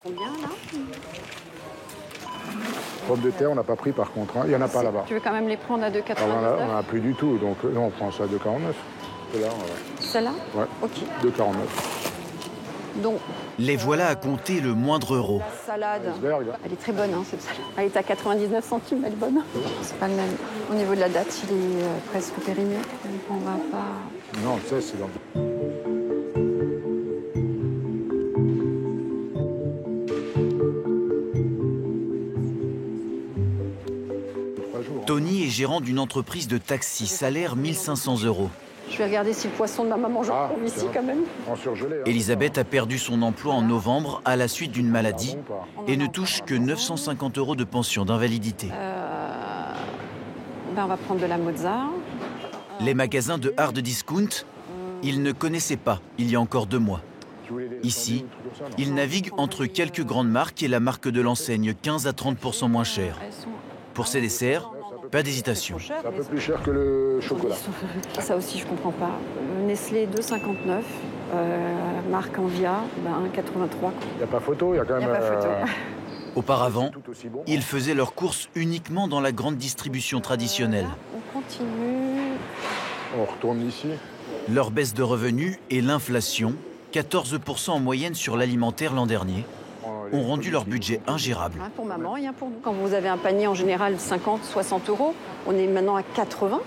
Combien là? Pommes de terre, on n'a pas pris par contre. Hein. Il n'y en a pas là-bas. Tu veux quand même les prendre à 2,99? On n'en a plus du tout, donc non, on prend ça à 2,49. Celle-là, ouais. Celle-là? Ouais. Ok. 2,49. Donc, Les voilà à compter le moindre euro. la salade, Iceberg. elle est très bonne, hein, cette salade. Elle est à 99 centimes, elle est bonne. C'est pas le même. Au niveau de la date, il est presque périmé. Donc on va pas... Non, ça, c'est dans... Tony est gérant d'une entreprise de taxi, salaire 1500 €. Je vais regarder si le poisson de ma maman, je le trouve ici quand même. En surgelé. Hein. Elisabeth a perdu son emploi en novembre à la suite d'une maladie et ne touche que 950 € de pension d'invalidité. On va prendre de la Mozart. Les magasins de hard discount, il ne connaissait pas il y a encore 2 mois. Ici, il navigue entre quelques grandes marques et la marque de l'enseigne 15 à 30% moins chère. Pour ses desserts, pas d'hésitation. C'est un peu plus cher que le chocolat. Ça aussi, je comprends pas. Nestlé 2,59. Marque Envia, 1,83. Il n'y a pas photo, il y a quand même... Il n'y a pas photo. Auparavant, tout aussi bon. ils faisaient leurs courses uniquement dans la grande distribution traditionnelle. Là, on continue. On retourne ici. Leur baisse de revenus et l'inflation, 14% en moyenne sur l'alimentaire l'an dernier, ont rendu leur budget ingérable. Un pour maman et un pour nous. Quand vous avez un panier en général 50, 60 €, on est maintenant à 80.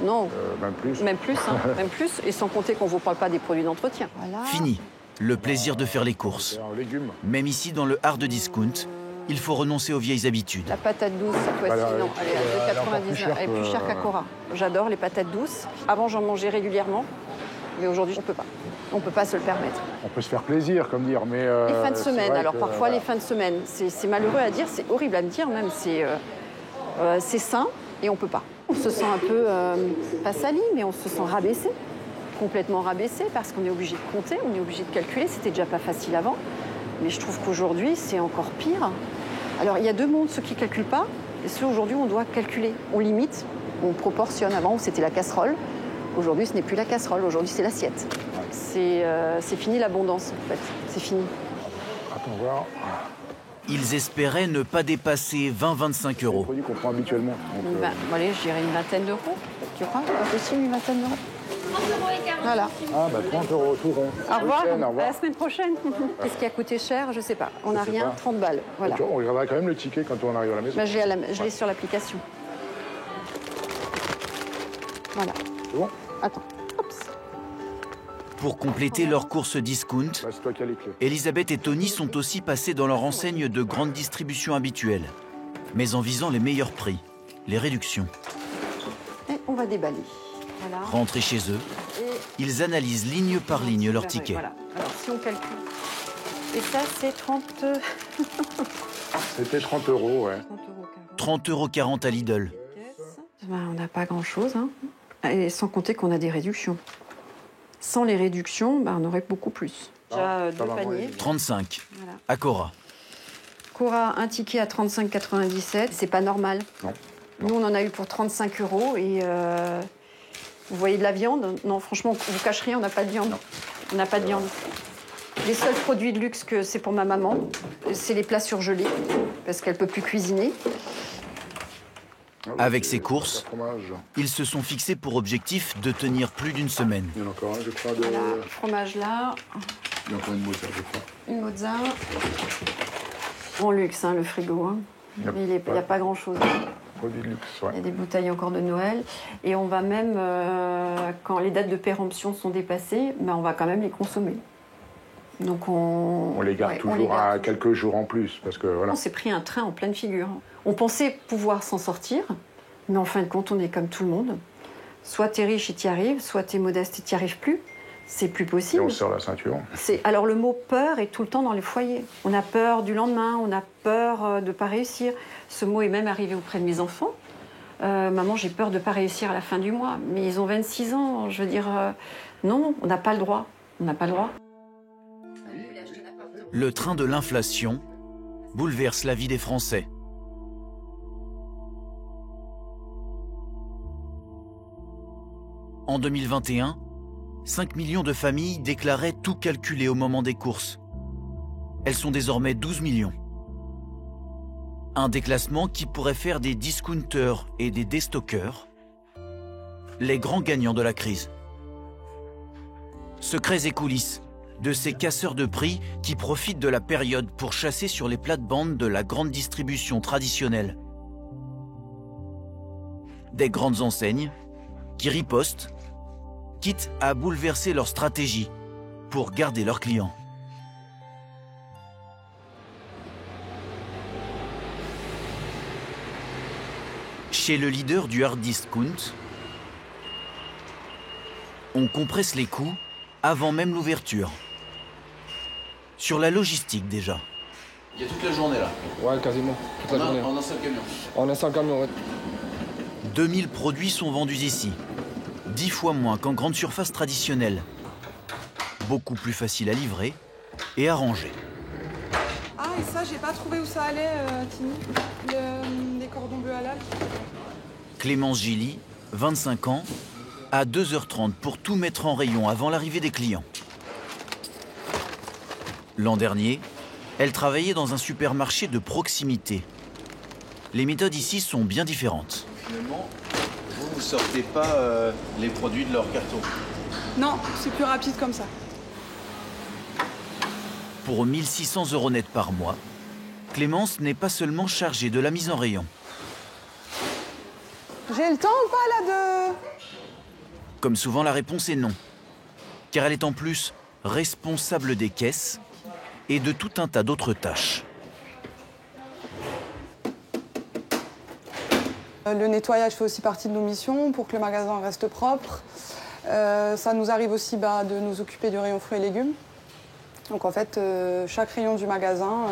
Non, Même plus. même plus, hein, même plus. Et sans compter qu'on ne vous parle pas des produits d'entretien. Voilà. Fini le plaisir de faire les courses. C'est un légume. Même ici, dans le hard discount, il faut renoncer aux vieilles habitudes. La patate douce, cette fois-ci, Voilà, non, elle est à 2,99. Elle est plus chère que- qu'à Cora. J'adore les patates douces. Avant, j'en mangeais régulièrement. Mais aujourd'hui, on ne peut pas. On ne peut pas se le permettre. On peut se faire plaisir, comme dire, mais... Les fins de c'est semaine, vrai alors que, parfois voilà. les fins de semaine. C'est malheureux à dire, c'est horrible à me dire même. C'est sain et on ne peut pas. On se sent un peu, pas sali, mais on se sent rabaissé. Complètement rabaissé parce qu'on est obligé de compter, on est obligé de calculer. C'était déjà pas facile avant. Mais je trouve qu'aujourd'hui, c'est encore pire. Alors, il y a deux mondes, ceux qui ne calculent pas et ceux aujourd'hui, on doit calculer. On limite, on proportionne. Avant, c'était la casserole. Aujourd'hui, ce n'est plus la casserole. Aujourd'hui, c'est l'assiette. C'est fini l'abondance, en fait. C'est fini. Attends, voir. Ils espéraient ne pas dépasser 20-25 C'est des €. produits qu'on prend habituellement. Donc, Bon, allez, je dirais une vingtaine d'euros. Tu crois? Pas possible, une vingtaine d'euros. 30 € et 40. Voilà. 30 €, tout rond. Au revoir. Week-end, au À revoir. la semaine prochaine. Qu'est-ce qui a coûté cher? Je sais pas. On n'a sais rien, pas. 30 balles. Voilà. Tu vois, on regardera quand même le ticket quand on arrive à la maison. Bah, je l'ai sur l'application. Voilà. C'est bon? Attends. Oups. Pour compléter leurs courses discount, Bah, c'est toi qui as les clés. Elisabeth et Tony sont aussi passés dans leur enseigne de grande distribution habituelle, mais en visant les meilleurs prix, les réductions. Et on va déballer. Voilà. Rentrés chez eux, Et ils analysent ligne par ligne leur ticket. Voilà. Alors, si on calcule. Et ça, c'est 30... C'était 30 €, ouais. 30 € 30,40 € à Lidl. On n'a pas grand-chose. Hein. Et sans compter qu'on a des réductions. Sans les réductions, on aurait beaucoup plus. Déjà ça deux va, paniers. 35 Voilà. à Cora. Cora, un ticket à 35,97. C'est pas normal. Non. Nous, on en a eu pour 35 €. Et vous voyez de la viande? Non, franchement, vous cache rien, on n'a pas de viande. On n'a pas de viande. Les seuls produits de luxe que c'est pour ma maman, c'est les plats surgelés, parce qu'elle peut plus cuisiner. Avec ces courses, Fromage. ils se sont fixés pour objectif de tenir plus d'une semaine. Il y en a encore un, je crois, de... Voilà, fromage là, Il y a encore une Mozart, je crois. une Mozart. Bon luxe, hein, le frigo. Hein. Yep. Mais il n'y a pas grand-chose. Produit de luxe, ouais. Il y a des bouteilles encore de Noël. Et on va même, quand les dates de péremption sont dépassées, on va quand même les consommer. Donc On les garde ouais, toujours on les garde à quelques jours en plus, parce que voilà. On s'est pris un train en pleine figure. On pensait pouvoir s'en sortir, mais en fin de compte, on est comme tout le monde. Soit t'es riche et t'y arrives, soit t'es modeste et t'y arrives plus. C'est plus Et possible. on serre la ceinture. Alors le mot peur est tout le temps dans les foyers. On a peur du lendemain, on a peur de ne pas réussir. Ce mot est même arrivé auprès de mes enfants. Maman, j'ai peur de ne pas réussir à la fin du mois. Mais ils ont 26 ans. Je veux dire, non, on n'a pas le droit. On n'a pas le droit. Le train de l'inflation bouleverse la vie des Français. En 2021, 5 millions de familles déclaraient tout calculer au moment des courses. Elles sont désormais 12 millions. Un déclassement qui pourrait faire des discounters et des déstockeurs les grands gagnants de la crise. Secrets et coulisses de ces casseurs de prix qui profitent de la période pour chasser sur les plates-bandes de la grande distribution traditionnelle. Des grandes enseignes qui ripostent, quitte à bouleverser leur stratégie pour garder leurs clients. Chez le leader du hard discount, on compresse les coûts avant même l'ouverture. Sur la logistique déjà. Il y a toute la journée là. Ouais, quasiment. Toute la journée. En un seul camion. En un seul camion, ouais. 2000 produits sont vendus ici. 10 fois moins qu'en grande surface traditionnelle. Beaucoup plus facile à livrer et à ranger. Ah, et ça, j'ai pas trouvé où ça allait, Tini. Les cordons bleus halal. Clémence Gilly, 25 ans, à 2h30 pour tout mettre en rayon avant l'arrivée des clients. L'an dernier, elle travaillait dans un supermarché de proximité. Les méthodes ici sont bien différentes. Finalement, vous ne sortez pas les produits de leur carton. Non, c'est plus rapide comme ça. Pour 1 600 € net par mois, Clémence n'est pas seulement chargée de la mise en rayon. J'ai le temps ou pas là de... Comme souvent, la réponse est non. Car elle est en plus responsable des caisses et de tout un tas d'autres tâches. Le nettoyage fait aussi partie de nos missions pour que le magasin reste propre. Ça nous arrive aussi de nous occuper du rayon fruits et légumes. Donc en fait, chaque rayon du magasin,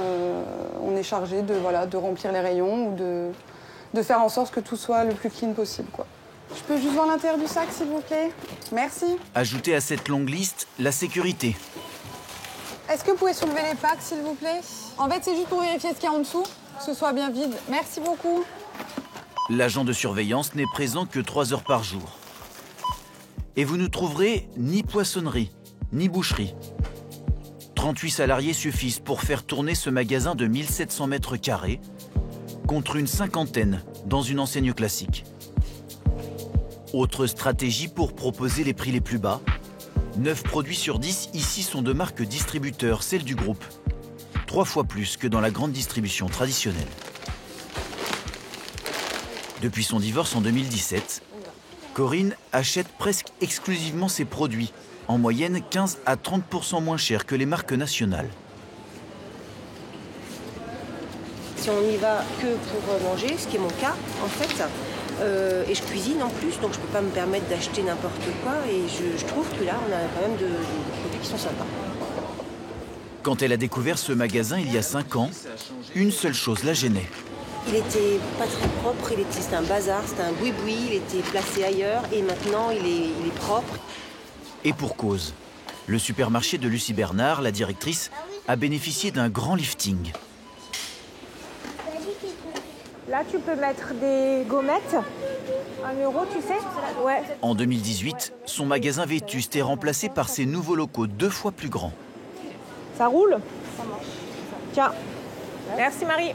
on est chargé de remplir les rayons ou de faire en sorte que tout soit le plus clean possible, quoi. Je peux juste voir l'intérieur du sac, s'il vous plaît? Merci. Ajoutez à cette longue liste la sécurité. Est-ce que vous pouvez soulever les packs, s'il vous plaît? En fait, c'est juste pour vérifier ce qu'il y a en dessous, que ce soit bien vide. Merci beaucoup. L'agent de surveillance n'est présent que 3 heures par jour. Et vous ne trouverez ni poissonnerie, ni boucherie. 38 salariés suffisent pour faire tourner ce magasin de 1700 mètres carrés contre une cinquantaine dans une enseigne classique. Autre stratégie pour proposer les prix les plus bas. 9 produits sur 10 ici sont de marques distributeurs, celles du groupe. 3 fois plus que dans la grande distribution traditionnelle. Depuis son divorce en 2017, Corinne achète presque exclusivement ses produits, en moyenne 15 à 30% moins cher que les marques nationales. Si on n'y va que pour manger, ce qui est mon cas en fait, et je cuisine en plus, donc je ne peux pas me permettre d'acheter n'importe quoi, et je trouve que là on a quand même des produits qui sont sympas. Quand elle a découvert ce magasin il y a 5 ans, une seule chose la gênait. Il était pas très propre, c'était un bazar, c'était un boui-boui, il était placé ailleurs, et maintenant il est propre. Et pour cause, le supermarché de Lucie Bernard, la directrice, a bénéficié d'un grand lifting. Là, tu peux mettre des gommettes. 1 €, tu sais? Ouais. En 2018, son magasin vétuste est remplacé par ses nouveaux locaux 2 fois plus grands. Ça roule? Ça marche. Tiens. Merci Marie.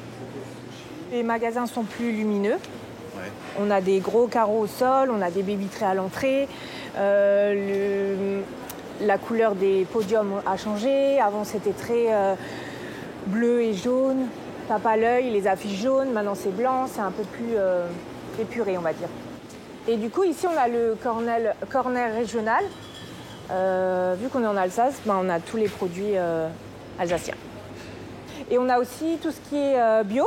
Les magasins sont plus lumineux. Ouais. On a des gros carreaux au sol, on a des baies vitrées à l'entrée. La couleur des podiums a changé. Avant, c'était très bleu et jaune. Tape à l'œil, les affiches jaunes. Maintenant, c'est blanc. C'est un peu plus épuré, on va dire. Et du coup, ici, on a le corner régional. Vu qu'on est en Alsace, on a tous les produits alsaciens. Et on a aussi tout ce qui est bio.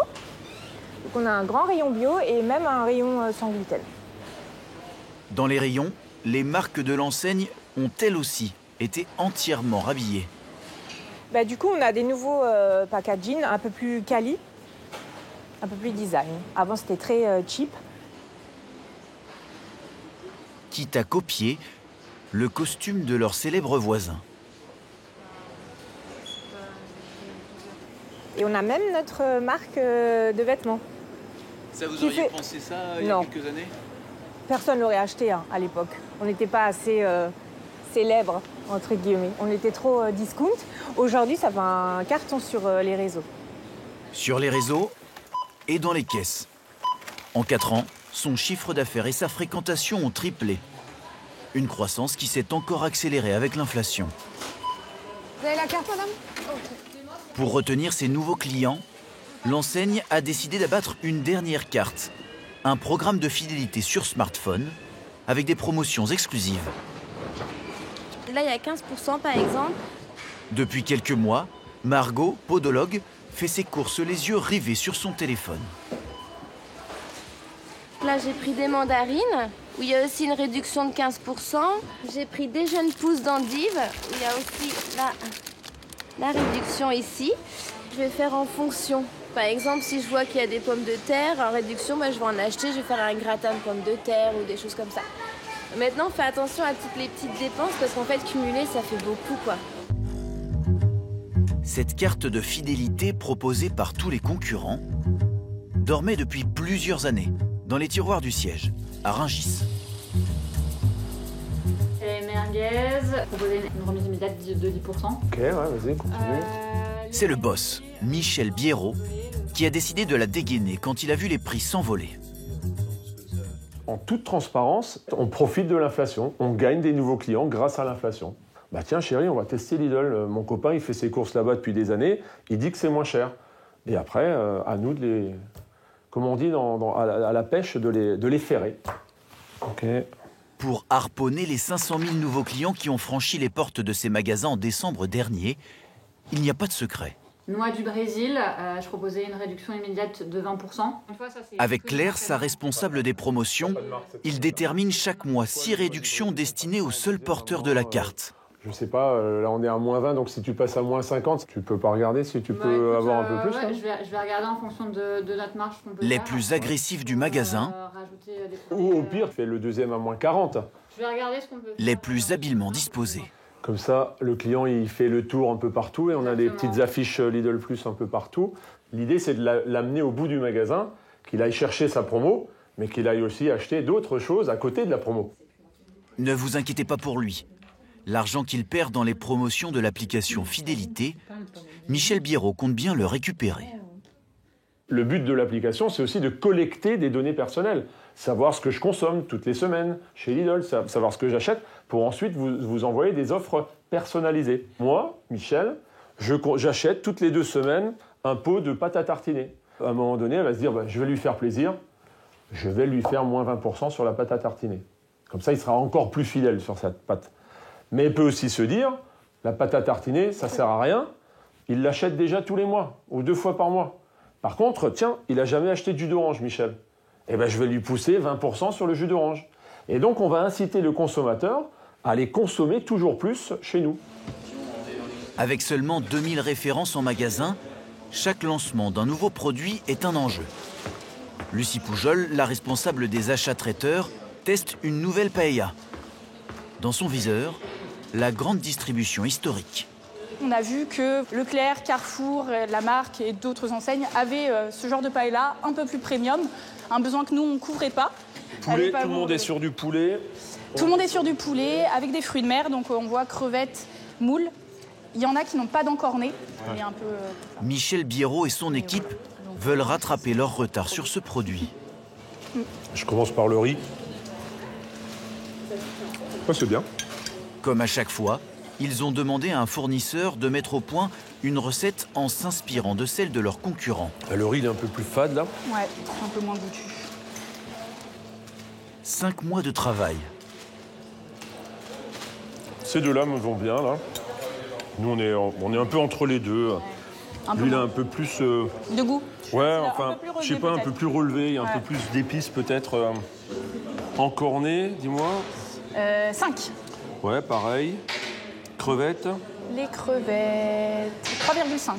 Donc, on a un grand rayon bio et même un rayon sans gluten. Dans les rayons, les marques de l'enseigne ont elles aussi été entièrement rhabillées. Du coup, on a des nouveaux packaging un peu plus quali, un peu plus design. Avant, c'était très cheap. Quitte à copier le costume de leur célèbre voisin. Et on a même notre marque de vêtements. Ça, vous Qui auriez fait- pensé ça il y Non. a quelques années? Personne ne l'aurait acheté à l'époque. On n'était pas assez célèbre, entre guillemets. On était trop discount. Aujourd'hui, ça fait un carton sur les réseaux. Sur les réseaux et dans les caisses. En 4 ans, son chiffre d'affaires et sa fréquentation ont triplé. Une croissance qui s'est encore accélérée avec l'inflation. Vous avez la carte, madame? Pour retenir ses nouveaux clients, l'enseigne a décidé d'abattre une dernière carte. Un programme de fidélité sur smartphone avec des promotions exclusives. Là, il y a 15% par exemple. Depuis quelques mois, Margot, podologue, fait ses courses les yeux rivés sur son téléphone. Là, j'ai pris des mandarines, où il y a aussi une réduction de 15%. J'ai pris des jeunes pousses d'endives, où il y a aussi la réduction ici. Je vais faire en fonction. Par exemple, si je vois qu'il y a des pommes de terre en réduction, je vais en acheter, je vais faire un gratin de pommes de terre ou des choses comme ça. Maintenant, fais attention à toutes les petites dépenses parce qu'en fait, cumuler, ça fait beaucoup, quoi. Cette carte de fidélité proposée par tous les concurrents dormait depuis plusieurs années dans les tiroirs du siège, à Rungis. Les merguez, proposer une remise immédiate de 10%. Ok, ouais, vas-y, continue. C'est le boss, Michel Biérot, qui a décidé de la dégainer quand il a vu les prix s'envoler. En toute transparence, on profite de l'inflation. On gagne des nouveaux clients grâce à l'inflation. Bah tiens chérie, on va tester Lidl. Mon copain, il fait ses courses là-bas depuis des années. Il dit que c'est moins cher. Et après, à nous de les... Comme on dit à la pêche, de les ferrer. Ok. Pour harponner les 500 000 nouveaux clients qui ont franchi les portes de ces magasins en décembre dernier, il n'y a pas de secret. Noix du Brésil, je proposais une réduction immédiate de 20%. Avec Claire, sa responsable des promotions, il détermine chaque mois 6 réductions destinées aux seuls porteurs de la carte. Je sais pas, là on est à moins 20, donc si tu passes à moins 50, tu peux pas regarder si tu peux avoir un peu plus. Ouais, je vais regarder en fonction de notre marge qu'on peut Les faire. Plus agressifs du magasin, Ou au pire, fais le deuxième à moins 40. Je vais regarder ce qu'on peut faire. les plus habilement disposés. Comme ça, le client il fait le tour un peu partout et on a des petites affiches Lidl Plus un peu partout. L'idée c'est de l'amener au bout du magasin, qu'il aille chercher sa promo, mais qu'il aille aussi acheter d'autres choses à côté de la promo. Ne vous inquiétez pas pour lui. L'argent qu'il perd dans les promotions de l'application Fidélité, Michel Biérot compte bien le récupérer. Le but de l'application, c'est aussi de collecter des données personnelles. Savoir ce que je consomme toutes les semaines chez Lidl, savoir ce que j'achète, pour ensuite vous envoyer des offres personnalisées. Moi, Michel, j'achète toutes les 2 semaines un pot de pâte à tartiner. À un moment donné, elle va se dire, je vais lui faire plaisir, je vais lui faire moins 20% sur la pâte à tartiner. Comme ça, il sera encore plus fidèle sur cette pâte. Mais elle peut aussi se dire, la pâte à tartiner, ça ne sert à rien, il l'achète déjà tous les mois, ou 2 fois par mois. Par contre, tiens, il n'a jamais acheté de jus d'orange, Michel. Eh bien, je vais lui pousser 20% sur le jus d'orange. Et donc, on va inciter le consommateur à les consommer toujours plus chez nous. Avec seulement 2000 références en magasin, chaque lancement d'un nouveau produit est un enjeu. Lucie Poujol, la responsable des achats traiteurs, teste une nouvelle paella. Dans son viseur, la grande distribution historique. On a vu que Leclerc, Carrefour, la marque et d'autres enseignes avaient ce genre de paella un peu plus premium, un besoin que nous, on ne couvrait pas. Poulet, tout le monde est sur du poulet. Tout le monde est sur du poulet, avec des fruits de mer, donc on voit crevettes, moules. Il y en a qui n'ont pas d'encornet. Ouais. Michel Biérot et son équipe veulent rattraper leur retard sur ce produit. Je commence par le riz. Oh, c'est bien. Comme à chaque fois, ils ont demandé à un fournisseur de mettre au point une recette en s'inspirant de celle de leurs concurrents. Le riz, il est un peu plus fade, là. Ouais, un peu moins goûtu. 5 mois de travail. Ces deux-là me vont bien, là. Nous, on est un peu entre les deux. Lui, il a un peu plus... De goût. Ouais, enfin, je sais pas, un peu plus relevé, il y a un peu plus d'épices, peut-être. Encorné, dis-moi. 5. Ouais, pareil. Crevettes. Les crevettes, 3,5.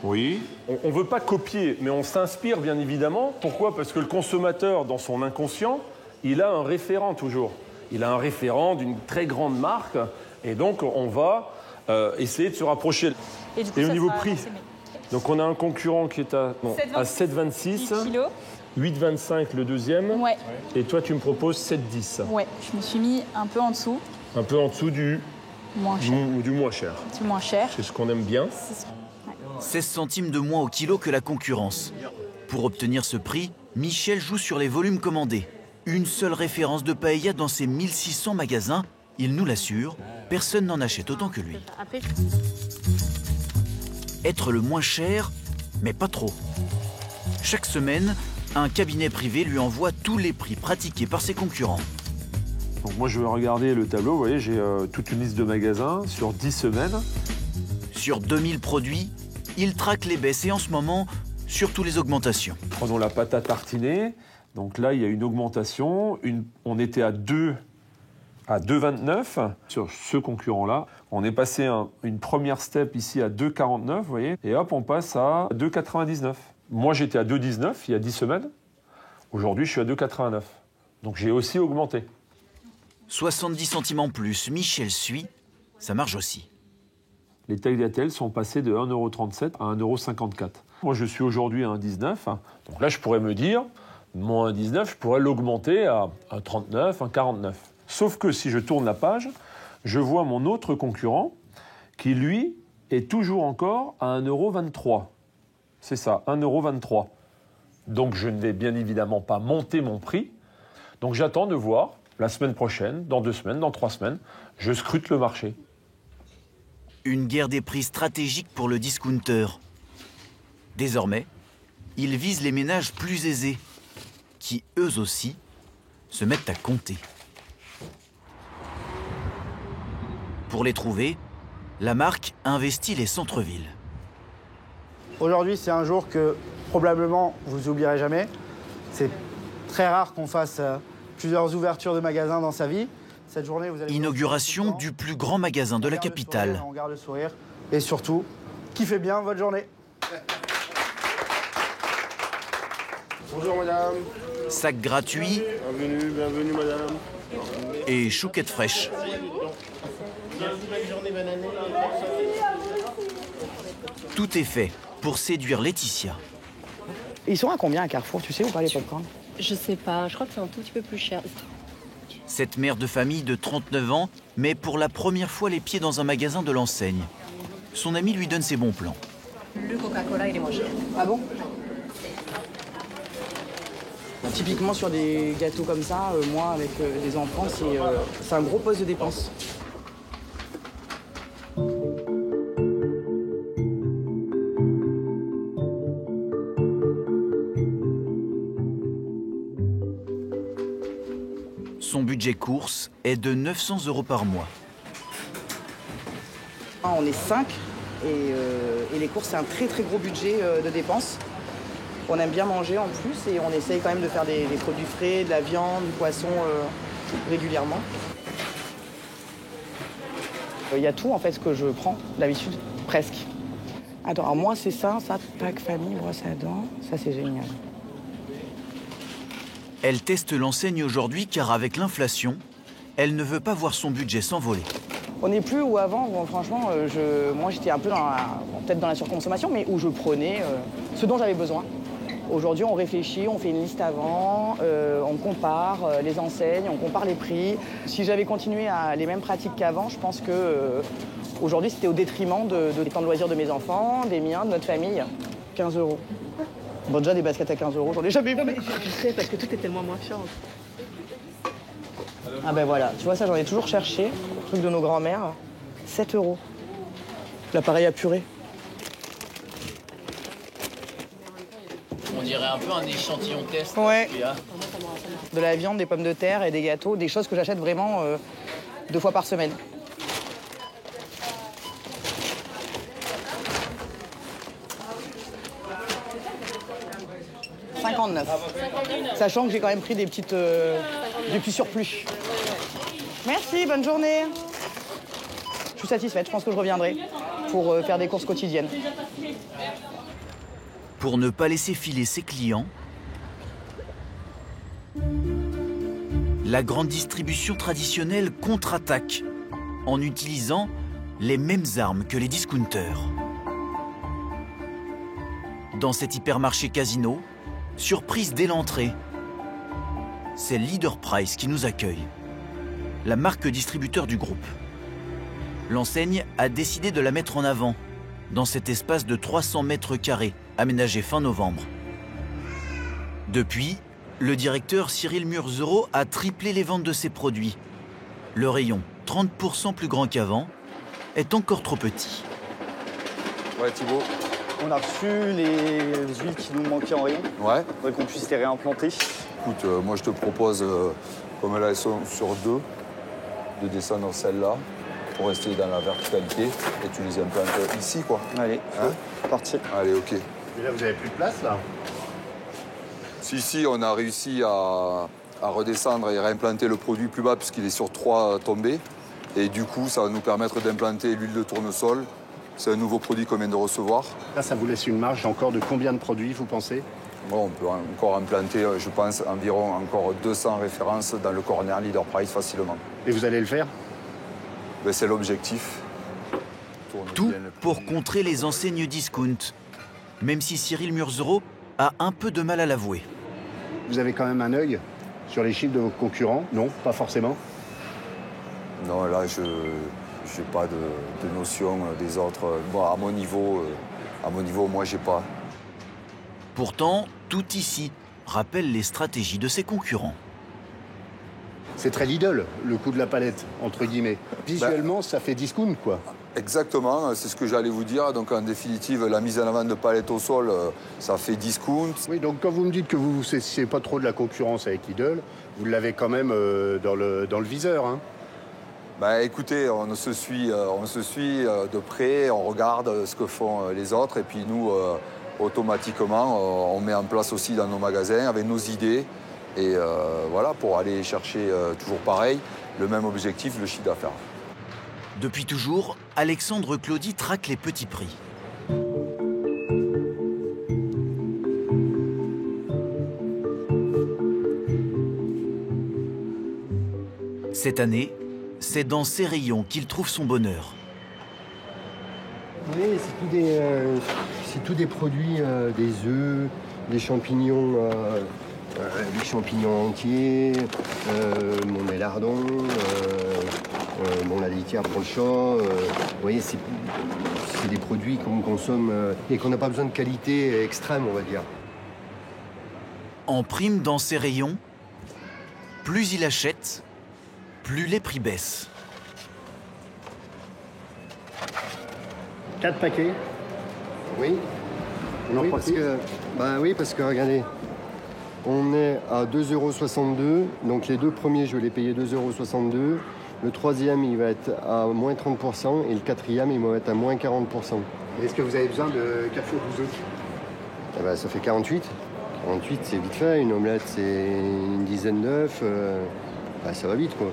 Oui. On ne veut pas copier, mais on s'inspire, bien évidemment. Pourquoi ? Parce que le consommateur, dans son inconscient, il a un référent toujours. Il a un référent d'une très grande marque. Et donc, on va essayer de se rapprocher. Et, du coup, au niveau prix, donc on a un concurrent qui est à 7,26. 8,25 le deuxième. Ouais. Et toi, tu me proposes 7,10. Ouais, je me suis mis un peu en dessous. Un peu en dessous du Moins cher. Ou du moins cher. C'est moins cher. C'est ce qu'on aime bien. 16 centimes de moins au kilo que la concurrence. Pour obtenir ce prix, Michel joue sur les volumes commandés. Une seule référence de paella dans ses 1600 magasins, il nous l'assure, personne n'en achète autant que lui. Être le moins cher, mais pas trop. Chaque semaine, un cabinet privé lui envoie tous les prix pratiqués par ses concurrents. Donc moi je vais regarder le tableau, vous voyez, j'ai toute une liste de magasins sur 10 semaines. Sur 2000 produits, il traque les baisses et en ce moment, surtout les augmentations. Prenons la pâte à tartiner. Donc là, il y a une augmentation. On était à 2,29 sur ce concurrent-là. On est passé une première step ici à 2,49, vous voyez. Et hop, on passe à 2,99. Moi, j'étais à 2,19 il y a 10 semaines. Aujourd'hui, je suis à 2,89. Donc j'ai aussi augmenté. 70 centimes en plus, Michel suit, ça marche aussi. Les tagliatelles sont passées de 1,37 € à 1,54 €. Moi, je suis aujourd'hui à 1,19 €. Donc là, je pourrais me dire, mon 1,19 €, je pourrais l'augmenter à 1,39 €, 1,49 €. Sauf que si je tourne la page, je vois mon autre concurrent qui, lui, est toujours encore à 1,23 €. C'est ça, 1,23 €. Donc je ne vais bien évidemment pas monter mon prix. Donc j'attends de voir la semaine prochaine, dans 2 semaines, dans 3 semaines, je scrute le marché. Une guerre des prix stratégique pour le discounter. Désormais, il vise les ménages plus aisés, qui eux aussi se mettent à compter. Pour les trouver, la marque investit les centres-villes. Aujourd'hui, c'est un jour que probablement vous oublierez jamais. C'est très rare qu'on fasse plusieurs ouvertures de magasins dans sa vie. Cette journée, vous allez Inauguration du plus grand magasin de la capitale. On garde le sourire et surtout, kiffez bien votre journée. Bonjour madame. Sac gratuit. Bienvenue madame. Et chouquettes fraîches. Tout est fait pour séduire Laetitia. Ils sont à combien à Carrefour, tu sais, ou pas les popcorn? Je sais pas, je crois que c'est un tout petit peu plus cher. Cette mère de famille de 39 ans met pour la première fois les pieds dans un magasin de l'enseigne. Son ami lui donne ses bons plans. Le Coca-Cola, il est moins cher. Ah bon? Typiquement sur des gâteaux comme ça, moi avec des enfants, c'est un gros poste de dépense. Son budget course est de 900 € par mois. On est 5 et les courses, c'est un très très gros budget de dépenses. On aime bien manger en plus et on essaye quand même de faire des produits frais, de la viande, du poisson régulièrement. Il y a tout en fait ce que je prends d'habitude, presque. Attends, alors moi c'est ça, tac, famille, brosse à dents, ça c'est génial. Elle teste l'enseigne aujourd'hui car avec l'inflation, elle ne veut pas voir son budget s'envoler. On n'est plus où avant, où, franchement, moi j'étais un peu peut-être dans la surconsommation, mais où je prenais ce dont j'avais besoin. Aujourd'hui, on réfléchit, on fait une liste avant, on compare les enseignes, on compare les prix. Si j'avais continué à les mêmes pratiques qu'avant, je pense que aujourd'hui c'était au détriment des temps de loisirs de mes enfants, des miens, de notre famille. 15 €. Bon, déjà des baskets à 15 €, j'en ai jamais vu. Non, mais je sais, parce que tout est tellement moins cher. Ah ben voilà, tu vois ça, j'en ai toujours cherché, le truc de nos grands-mères. 7 €. L'appareil à purée. On dirait un peu un échantillon test. Ouais. De la viande, des pommes de terre et des gâteaux, des choses que j'achète vraiment 2 fois par semaine. « 59 ». Sachant que j'ai quand même pris des petits surplus. Merci, bonne journée. Je suis satisfaite, je pense que je reviendrai pour faire des courses quotidiennes. Pour ne pas laisser filer ses clients, la grande distribution traditionnelle contre-attaque en utilisant les mêmes armes que les discounters. Dans cet hypermarché Casino, surprise dès l'entrée, c'est Leader Price qui nous accueille, la marque distributeur du groupe. L'enseigne a décidé de la mettre en avant, dans cet espace de 300 mètres carrés, aménagé fin novembre. Depuis, le directeur Cyril Murzero a triplé les ventes de ses produits. Le rayon, 30% plus grand qu'avant, est encore trop petit. Ouais, Thibaut. On a reçu les huiles qui nous manquaient en rayon. Ouais. Il faudrait qu'on puisse les réimplanter. Écoute, moi je te propose, comme là elles sont sur 2, de descendre celle-là pour rester dans la verticalité et tu les implantes ici, quoi. Allez, parti. Allez, ok. Mais là, vous avez plus de place, là? Si, on a réussi à redescendre et réimplanter le produit plus bas puisqu'il est sur 3 tombées. Et du coup, ça va nous permettre d'implanter l'huile de tournesol. C'est un nouveau produit qu'on vient de recevoir. Là, ça vous laisse une marge encore de combien de produits, vous pensez? Bon, on peut encore implanter, je pense, environ encore 200 références dans le corner Leader Price facilement. Et vous allez le faire? Ben, c'est l'objectif. Tout pour contrer les enseignes discount, même si Cyril Murzero a un peu de mal à l'avouer. Vous avez quand même un œil sur les chiffres de vos concurrents? Non, pas forcément? Non, là, je n'ai pas de notion des autres. Bon, à mon niveau, moi, j'ai pas. Pourtant, tout ici rappelle les stratégies de ses concurrents. C'est très Lidl, le coup de la palette, entre guillemets. Visuellement, ça fait discount, quoi. Exactement, c'est ce que j'allais vous dire. Donc, en définitive, la mise en avant de palettes au sol, ça fait discount. Oui, donc quand vous me dites que vous ne cessez pas trop de la concurrence avec Lidl, vous l'avez quand même dans le viseur, hein. Ben, écoutez, on se suit de près, on regarde ce que font les autres et puis nous, automatiquement, on met en place aussi dans nos magasins avec nos idées et voilà, pour aller chercher toujours pareil, le même objectif, le chiffre d'affaires. Depuis toujours, Alexandre Claudie traque les petits prix. Cette année, c'est dans ces rayons qu'il trouve son bonheur. Oui, c'est tous des produits, des œufs, des champignons entiers, mon élardon, la litière pour le chat. Vous voyez, c'est des produits qu'on consomme et qu'on n'a pas besoin de qualité extrême, on va dire. En prime dans ces rayons, plus il achète, plus les prix baissent. 4 paquets? Oui. Oui, parce que regardez, on est à 2,62 €. Donc les deux premiers, je vais les payer 2,62 €. Le troisième, il va être à moins 30% et le quatrième, il va être à moins 40%. Est-ce que vous avez besoin de 4 fois 12 œufs? Eh ben, ça fait 48. 48, c'est vite fait. Une omelette, c'est une dizaine d'œufs. Ça va vite, quoi.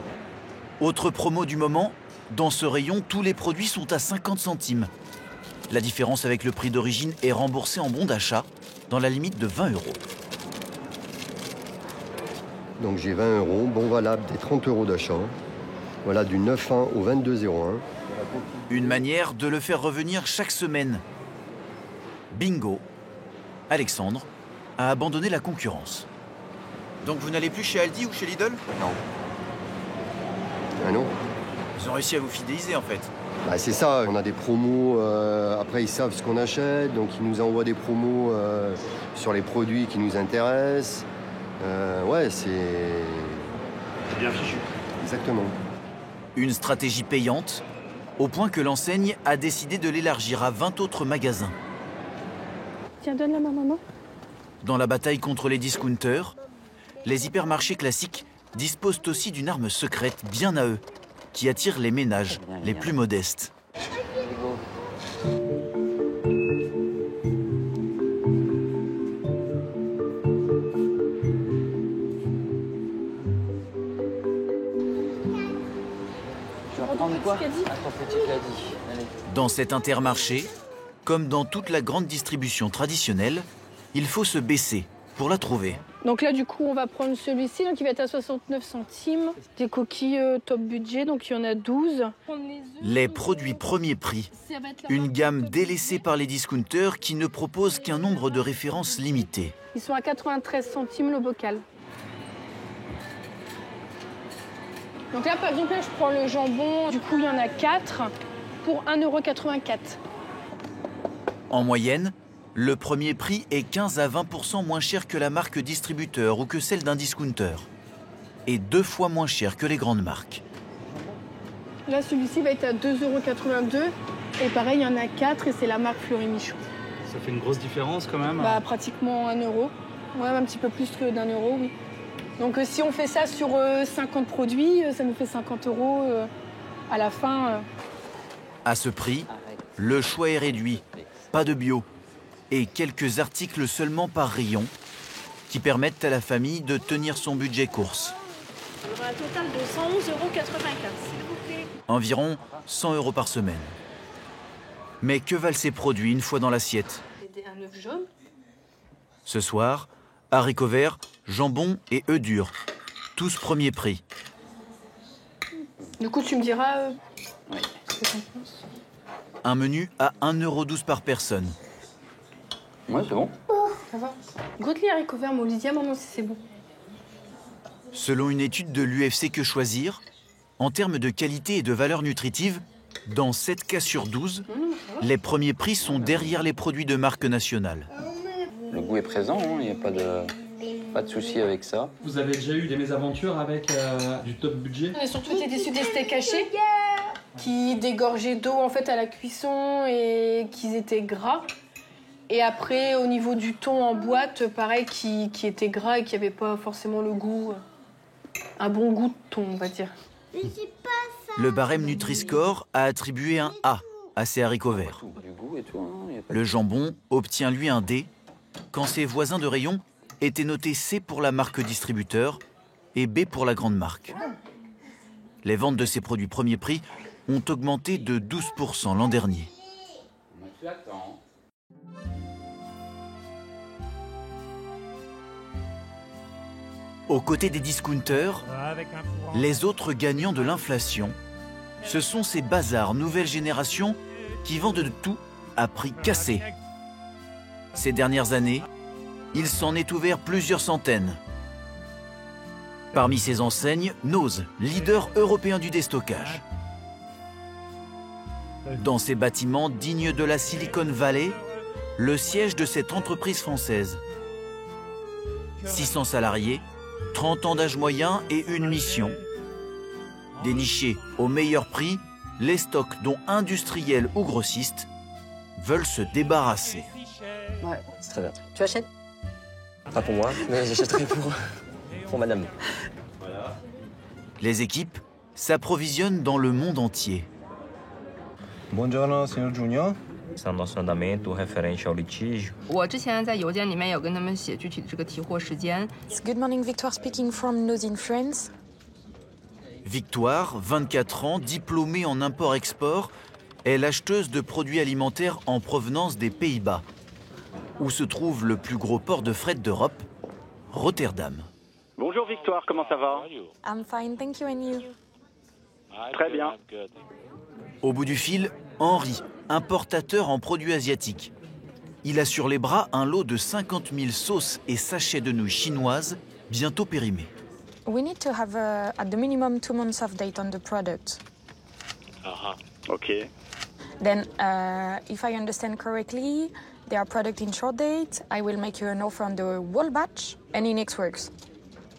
Autre promo du moment, dans ce rayon, tous les produits sont à 50 centimes. La différence avec le prix d'origine est remboursée en bon d'achat, dans la limite de 20 €. Donc j'ai 20 €, bon valable des 30 € d'achat. Voilà, du 9,1 au 22,01. Une manière de le faire revenir chaque semaine. Bingo, Alexandre a abandonné la concurrence. Donc vous n'allez plus chez Aldi ou chez Lidl? Non. Ah non. Ils ont réussi à vous fidéliser en fait. Bah, c'est ça, on a des promos, après ils savent ce qu'on achète, donc ils nous envoient des promos sur les produits qui nous intéressent. Ouais, c'est bien fichu. Exactement. Une stratégie payante, au point que l'enseigne a décidé de l'élargir à 20 autres magasins. Tiens, donne la main, maman. Dans la bataille contre les discounters, les hypermarchés classiques disposent aussi d'une arme secrète bien à eux, qui attire les ménages les plus modestes. Dans cet intermarché, comme dans toute la grande distribution traditionnelle, il faut se baisser pour la trouver. Donc là, du coup, on va prendre celui-ci qui va être à 69 centimes. Des coquilles top budget, donc il y en a 12. Les produits premier prix. Une gamme délaissée par les discounters qui ne proposent qu'un nombre de références limité. Ils sont à 93 centimes le bocal. Donc là, par exemple, je prends le jambon. Du coup, il y en a 4 pour 1,84 €. En moyenne, le premier prix est 15 à 20% moins cher que la marque distributeur ou que celle d'un discounter. Et 2 fois moins cher que les grandes marques. Là, celui-ci va être à 2,82 €. Et pareil, il y en a 4 et c'est la marque Fleury Michon. Ça fait une grosse différence quand même. Bah, pratiquement 1 €. Ouais, un petit peu plus que d'1 €, oui. Donc si on fait ça sur 50 produits, ça nous fait 50 € à la fin. À ce prix, le choix est réduit. Pas de bio. Et quelques articles seulement par rayon qui permettent à la famille de tenir son budget course. Il y aura un total de 111,95 €, s'il vous plaît. Environ 100 € par semaine. Mais que valent ces produits une fois dans l'assiette? Un œuf jaune. Ce soir, haricots verts, jambon et œufs durs. Tous premier prix. Du coup, tu me diras ce que t'en penses. Un menu à 1,12 € par personne. Ouais, c'est bon. Ça va. Goûte les haricots verts, moi, Lydia, maman, si c'est bon. Selon une étude de l'UFC Que Choisir, en termes de qualité et de valeur nutritive, dans 7 cas sur 12, les premiers prix sont derrière les produits de marque nationale. Le goût est présent, il n'y a pas de souci avec ça. Vous avez déjà eu des mésaventures avec du top budget? On a surtout été déçus des steaks hachés qui dégorgeaient d'eau en fait à la cuisson et qui étaient gras. Et après, au niveau du thon en boîte, pareil, qui était gras et qui n'avait pas forcément le goût, un bon goût de thon, on va dire. Le barème Nutri-Score a attribué un A à ces haricots verts. Le jambon obtient lui un D, quand ses voisins de rayon étaient notés C pour la marque distributeur et B pour la grande marque. Les ventes de ces produits premier prix ont augmenté de 12% l'an dernier. Aux côtés des discounters, les autres gagnants de l'inflation, ce sont ces bazars nouvelle génération qui vendent de tout à prix cassé. Ces dernières années, il s'en est ouvert plusieurs centaines. Parmi ces enseignes, Noz, leader européen du déstockage. Dans ces bâtiments dignes de la Silicon Valley, le siège de cette entreprise française. 600 salariés, 30 ans d'âge moyen et une mission. Dénicher au meilleur prix les stocks dont industriels ou grossistes veulent se débarrasser. Ouais, c'est très bien. Tu achètes? Pas pour moi, mais j'achèterai pour madame. Les équipes s'approvisionnent dans le monde entier. Buongiorno, signor Junior. 上nosso andamento referente ao litígio. 我之前在邮件里面有跟他们写具体的这个提货时间。Good morning, Victoire speaking from Noz in France. Victoire, 24 ans, diplômée en import-export, est l'acheteuse de produits alimentaires en provenance des Pays-Bas, où se trouve le plus gros port de fret d'Europe, Rotterdam. Bonjour Victoire, comment ça va? I'm fine, thank you, and you? Très bien. Au bout du fil, Henri, importateur en produits asiatiques. Il a sur les bras un lot de 50 000 sauces et sachets de nouilles chinoises, bientôt périmés. We need to have at the minimum 2 months of date on the product. Okay. Then, if I understand correctly, they are product in short date. I will make you an offer on the whole batch and in X works.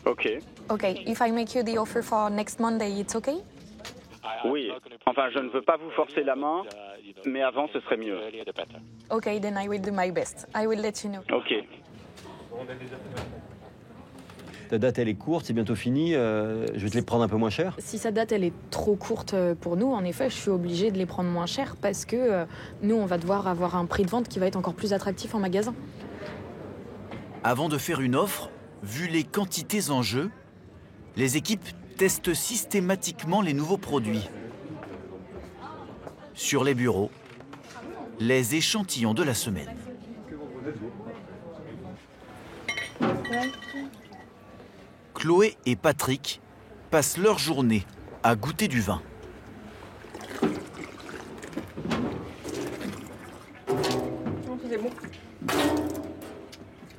Ok. Okay, if I make you the offer for next Monday, it's okay? Oui, enfin je ne veux pas vous forcer la main, mais avant ce serait mieux. Okay, then I will do my best. I will let you know. Ok. Ta date elle est courte, c'est bientôt fini, je vais te les prendre un peu moins cher. Si sa date elle est trop courte pour nous, en effet, je suis obligée de les prendre moins cher parce que nous, on va devoir avoir un prix de vente qui va être encore plus attractif en magasin. Avant de faire une offre, vu les quantités en jeu, les équipes testent systématiquement les nouveaux produits. Sur les bureaux, les échantillons de la semaine. Chloé et Patrick passent leur journée à goûter du vin. C'est bon.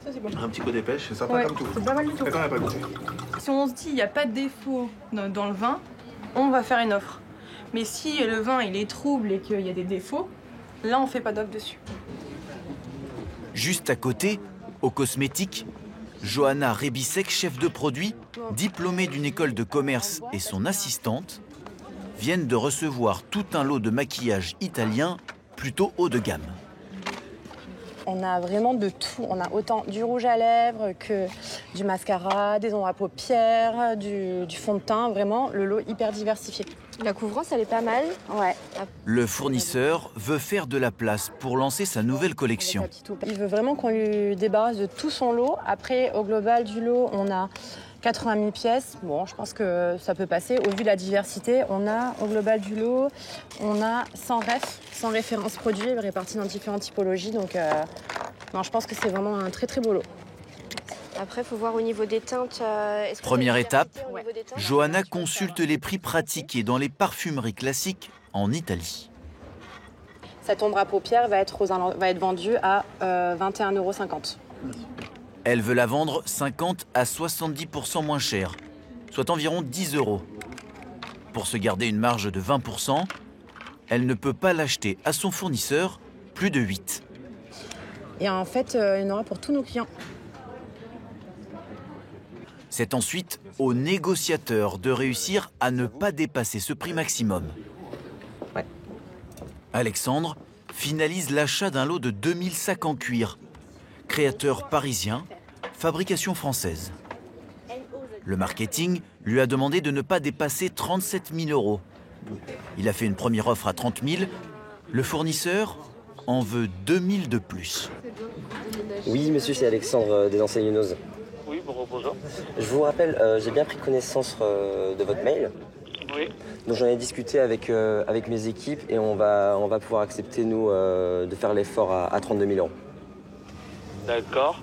Ça, c'est bon. Un petit coup dépêche, c'est sympa Ouais, comme tout. c'est pas mal du tout. Attends, on n'a pas goûté. Si on se dit il n'y a pas de défaut dans le vin, on va faire une offre. Mais si le vin il est trouble et qu'il y a des défauts, là on fait pas d'offre dessus. Juste à côté, aux cosmétiques, Johanna Rebisek, chef de produit, diplômée d'une école de commerce, et son assistante viennent de recevoir tout un lot de maquillage italien plutôt haut de gamme. On a vraiment de tout. On a autant du rouge à lèvres que du mascara, des ombres à paupières, du fond de teint. Vraiment, le lot hyper diversifié. La couvrance, elle est pas mal. Ouais. Le fournisseur veut faire de la place pour lancer sa nouvelle collection. Il veut vraiment qu'on lui débarrasse de tout son lot. Après, au global du lot, on a 80 000 pièces. Bon, je pense que ça peut passer. Au vu de la diversité, on a, au global du lot, on a 100 refs, 100 références produits répartis dans différentes typologies. Donc, non, je pense que c'est vraiment un très, très beau lot. Après, il faut voir au niveau des teintes. Première étape, Johanna consulte les prix pratiqués dans les parfumeries classiques en Italie. Cette ombre à paupières va être vendue à 21,50 €. Elle veut la vendre 50 à 70% moins cher, soit environ 10 €. Pour se garder une marge de 20%, elle ne peut pas l'acheter à son fournisseur plus de 8. Et en fait, il y en aura pour tous nos clients. C'est ensuite au négociateur de réussir à ne pas dépasser ce prix maximum. Ouais. Alexandre finalise l'achat d'un lot de 2000 sacs en cuir. Créateur parisien, fabrication française. Le marketing lui a demandé de ne pas dépasser 37 000 €. Il a fait une première offre à 30 000. Le fournisseur en veut 2 000 de plus. Oui, monsieur, c'est Alexandre des enseignes Nose. Oui, bonjour. Je vous rappelle, j'ai bien pris connaissance de votre mail. Oui. Donc j'en ai discuté avec mes équipes et on va pouvoir accepter, nous, de faire l'effort à 32 000 €. D'accord.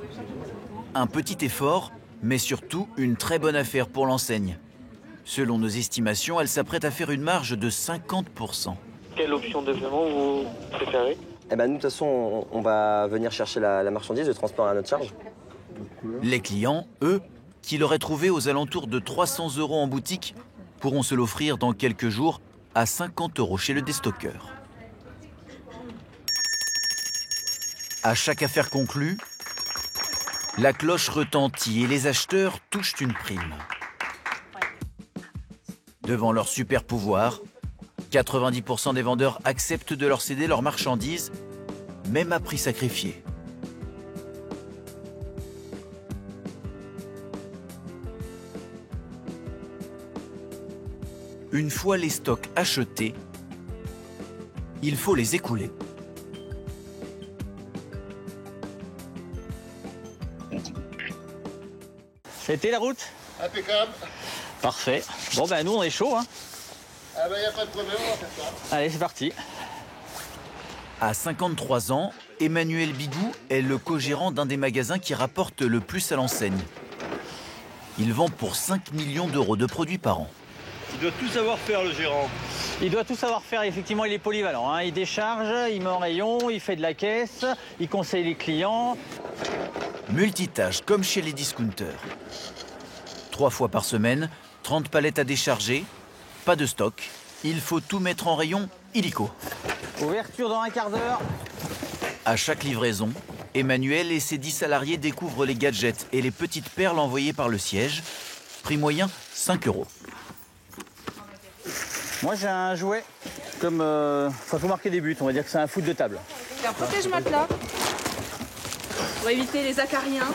Un petit effort, mais surtout une très bonne affaire pour l'enseigne. Selon nos estimations, elle s'apprête à faire une marge de 50%. Quelle option de paiement vous préférez? Eh ben, nous, de toute façon, on va venir chercher la marchandise, le transport à notre charge. Les clients, eux, qui l'auraient trouvé aux alentours de 300 € en boutique, pourront se l'offrir dans quelques jours à 50 € chez le déstockeur. À chaque affaire conclue, la cloche retentit et les acheteurs touchent une prime. Devant leur super pouvoir, 90% des vendeurs acceptent de leur céder leurs marchandises, même à prix sacrifié. Une fois les stocks achetés, il faut les écouler. C'était la route? Impeccable. Parfait. Bon ben nous on est chaud hein. Ah ben y a pas de problème, on va faire ça. Allez c'est parti. À 53 ans, Emmanuel Bigou est le co-gérant d'un des magasins qui rapporte le plus à l'enseigne. Il vend pour 5 millions € de produits par an. Il doit tout savoir faire le gérant. Il doit tout savoir faire, effectivement il est polyvalent. Hein. Il décharge, il met en rayon, il fait de la caisse, il conseille les clients. Multitâche comme chez les discounters. 3 fois par semaine, 30 palettes à décharger, pas de stock. Il faut tout mettre en rayon illico. Ouverture dans un quart d'heure. À chaque livraison, Emmanuel et ses 10 salariés découvrent les gadgets et les petites perles envoyées par le siège. Prix moyen, 5 €. Moi j'ai un jouet comme... faut marquer des buts, on va dire que c'est un foot de table. C'est un protège-matelas. Pour éviter les acariens.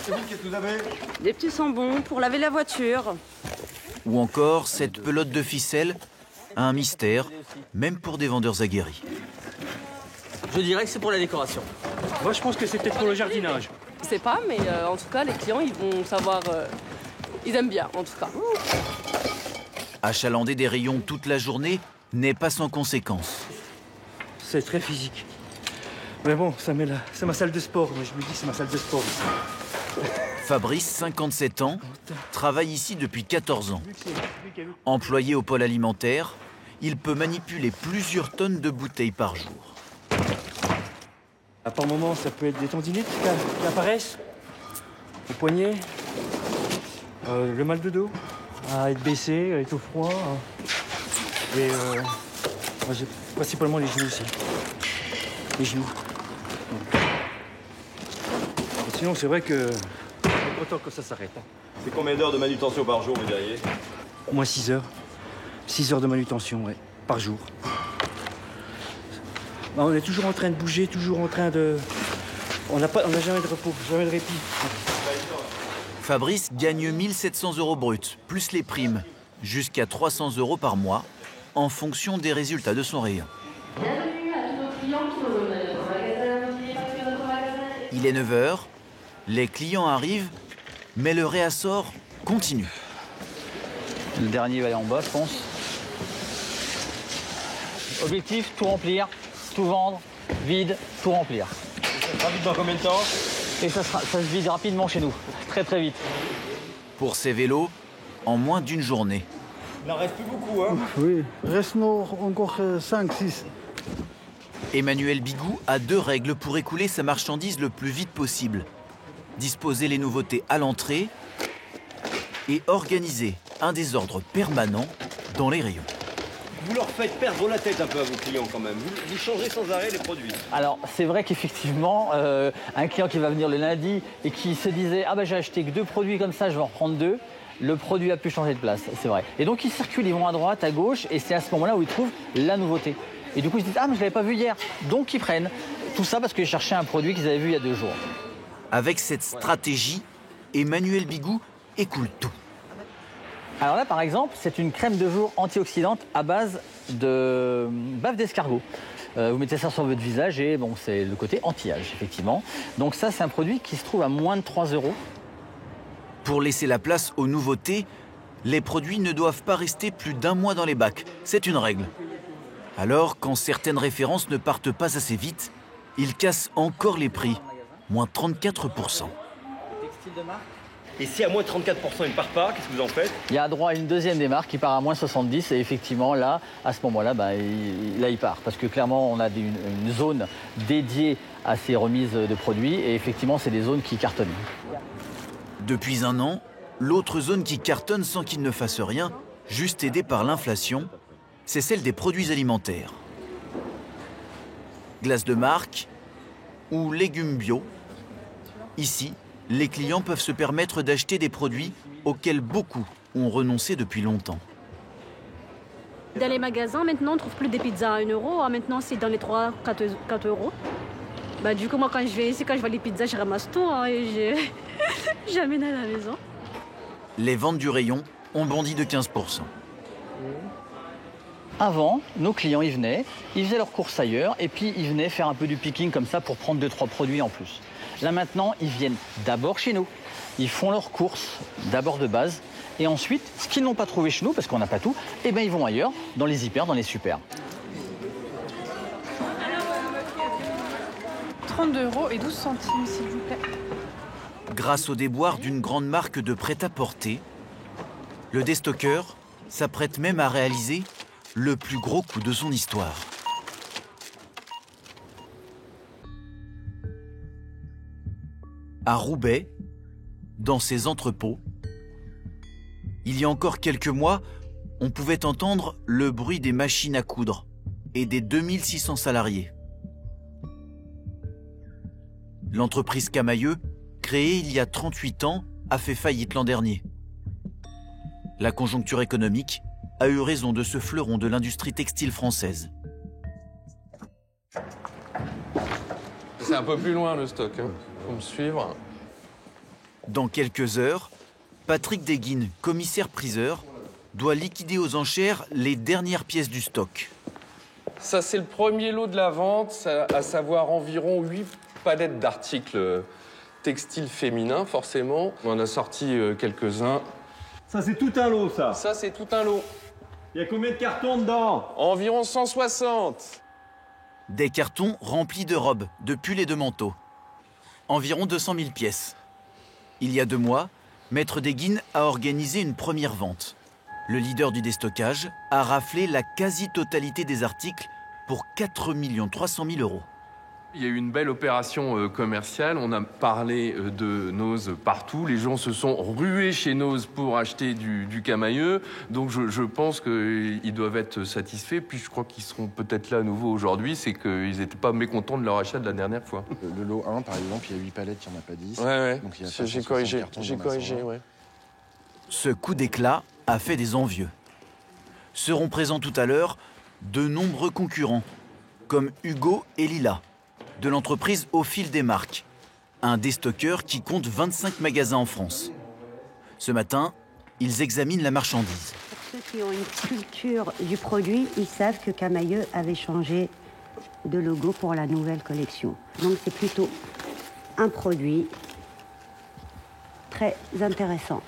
Qu'est-ce que vous avez? Des petits sambons pour laver la voiture. Ou encore cette pelote de ficelle, un mystère, même pour des vendeurs aguerris. Je dirais que c'est pour la décoration. Moi, je pense que c'est peut-être pour le jardinage. Je sais pas, mais en tout cas, les clients, ils vont savoir... ils aiment bien, en tout cas. Achalander des rayons toute la journée n'est pas sans conséquence. C'est très physique. Mais bon, c'est ma salle de sport. Moi, je me dis, c'est ma salle de sport. Fabrice, 57 ans, travaille ici depuis 14 ans. Employé au pôle alimentaire, il peut manipuler plusieurs tonnes de bouteilles par jour. Par moment, ça peut être des tendinites qui apparaissent, au poignet, le mal de dos. à être baissé, à être au froid. Et moi, j'ai principalement les genoux ici. Les genoux. Et sinon, c'est vrai que on est content que ça s'arrête. C'est combien d'heures de manutention par jour, vous diriez? Au moins 6 heures. 6 heures de manutention, ouais, par jour. Bah, on est toujours en train de bouger, toujours en train de... On n'a jamais de repos, jamais de répit. Fabrice gagne 1 700 € bruts, plus les primes, jusqu'à 300 € par mois, en fonction des résultats de son rayon. Il est 9 h, les clients arrivent, mais le réassort continue. Le dernier va aller en bas, je pense. Objectif, tout remplir, tout vendre, vide, tout remplir. Ça sera vite dans combien de temps? Et ça se vide rapidement chez nous, très très vite. Pour ces vélos, en moins d'une journée. Il n'en reste plus beaucoup, hein? Oui, reste encore 5, 6. Emmanuel Bigou a 2 règles pour écouler sa marchandise le plus vite possible. Disposer les nouveautés à l'entrée et organiser un désordre permanent dans les rayons. Vous leur faites perdre la tête un peu à vos clients quand même. Vous changez sans arrêt les produits. Alors c'est vrai qu'effectivement, un client qui va venir le lundi et qui se disait « Ah ben j'ai acheté que 2 produits comme ça, je vais en reprendre 2 », le produit a pu changer de place, c'est vrai. Et donc ils circulent, ils vont à droite, à gauche, et c'est à ce moment-là où ils trouvent la nouveauté. Et du coup ils se disent « Ah mais je ne l'avais pas vu hier », donc ils prennent. Tout ça parce qu'ils cherchaient un produit qu'ils avaient vu il y a 2 jours. Avec cette stratégie, Emmanuel Bigou écoule tout. Alors là, par exemple, c'est une crème de jour antioxydante à base de bave d'escargot. Vous mettez ça sur votre visage et bon, c'est le côté anti-âge, effectivement. Donc ça, c'est un produit qui se trouve à moins de 3 €. Pour laisser la place aux nouveautés, les produits ne doivent pas rester plus d'1 mois dans les bacs. C'est une règle. Alors, quand certaines références ne partent pas assez vite, ils cassent encore les prix, moins 34%. Et si à moins 34% il ne part pas, qu'est-ce que vous en faites? Il y a droit à une deuxième démarque qui part à moins 70 et effectivement là, à ce moment-là, il part. Parce que clairement, on a une zone dédiée à ces remises de produits et effectivement, c'est des zones qui cartonnent. Depuis 1 an, l'autre zone qui cartonne sans qu'il ne fasse rien, juste aidée par l'inflation, c'est celle des produits alimentaires. Glace de marque ou légumes bio. Ici, les clients peuvent se permettre d'acheter des produits auxquels beaucoup ont renoncé depuis longtemps. Dans les magasins, maintenant, on ne trouve plus des pizzas à 1 €. Maintenant, c'est dans les 3-4 €. Bah, du coup, moi, quand je vais ici, quand je vois les pizzas, je ramasse tout et j'amène à la maison. Les ventes du rayon ont bondi de 15%. Avant, nos clients, ils faisaient leurs courses ailleurs et puis ils venaient faire un peu du picking comme ça pour prendre 2-3 produits en plus. Là maintenant, ils viennent d'abord chez nous, ils font leurs courses d'abord de base et ensuite, ce qu'ils n'ont pas trouvé chez nous, parce qu'on n'a pas tout, eh ben, ils vont ailleurs, dans les hyper, dans les super. 32 € et 12 centimes, s'il vous plaît. Grâce au déboire d'une grande marque de prêt-à-porter, le déstockeur s'apprête même à réaliser le plus gros coup de son histoire. À Roubaix, dans ses entrepôts, il y a encore quelques mois, on pouvait entendre le bruit des machines à coudre et des 2600 salariés. L'entreprise Camailleux, créée il y a 38 ans, a fait faillite l'an dernier. La conjoncture économique a eu raison de ce fleuron de l'industrie textile française. C'est un peu plus loin le stock, hein. Faut me suivre. Dans quelques heures, Patrick Desguines, commissaire-priseur, doit liquider aux enchères les dernières pièces du stock. Ça, c'est le premier lot de la vente, à savoir environ 8 palettes d'articles textiles féminins, forcément. On en a sorti quelques-uns. Ça, c'est tout un lot, ça? Ça, c'est tout un lot. Il y a combien de cartons dedans? Environ 160. Des cartons remplis de robes, de pulls et de manteaux. Environ 200 000 pièces. Il y a 2 mois, Maître Desguines a organisé une première vente. Le leader du déstockage a raflé la quasi-totalité des articles pour 4 300 000 €. Il y a eu une belle opération commerciale. On a parlé de Noz partout. Les gens se sont rués chez Noz pour acheter du camailleux. Donc je pense qu'ils doivent être satisfaits. Puis je crois qu'ils seront peut-être là à nouveau aujourd'hui. C'est qu'ils n'étaient pas mécontents de leur achat de la dernière fois. Le lot 1, par exemple, il y a 8 palettes, il n'y en a pas 10. Ouais. Donc j'ai corrigé, ouais. Ce coup d'éclat a fait des envieux. Seront présents tout à l'heure de nombreux concurrents, comme Hugo et Lila, de l'entreprise Au Fil des Marques, un déstockeur qui compte 25 magasins en France. Ce matin, ils examinent la marchandise. Pour ceux qui ont une culture du produit, ils savent que Camailleux avait changé de logo pour la nouvelle collection. Donc c'est plutôt un produit très intéressant.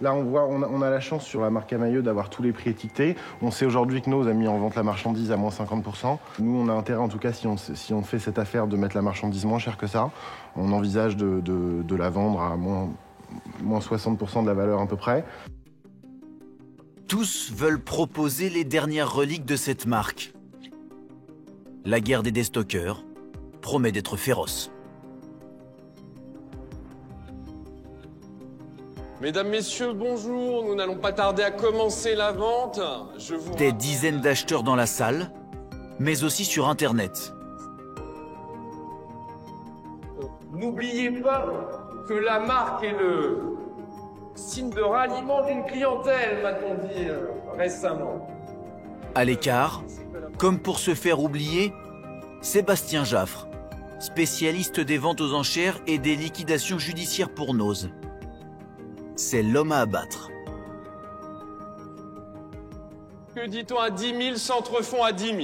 Là, on a la chance sur la marque Camailleux d'avoir tous les prix étiquetés. On sait aujourd'hui que Noz a mis en vente la marchandise à moins 50%. Nous, on a intérêt, en tout cas, si on fait cette affaire, de mettre la marchandise moins chère que ça. On envisage de la vendre à moins 60% de la valeur à peu près. Tous veulent proposer les dernières reliques de cette marque. La guerre des déstockeurs promet d'être féroce. Mesdames, Messieurs, bonjour. Nous n'allons pas tarder à commencer la vente. Des dizaines d'acheteurs dans la salle, mais aussi sur Internet. N'oubliez pas que la marque est le signe de ralliement d'une clientèle, m'a-t-on dit récemment. À l'écart, comme pour se faire oublier, Sébastien Jaffre, spécialiste des ventes aux enchères et des liquidations judiciaires pour Noz. C'est l'homme à abattre. Que dit-on à 10 000 Centrefonds à 10 000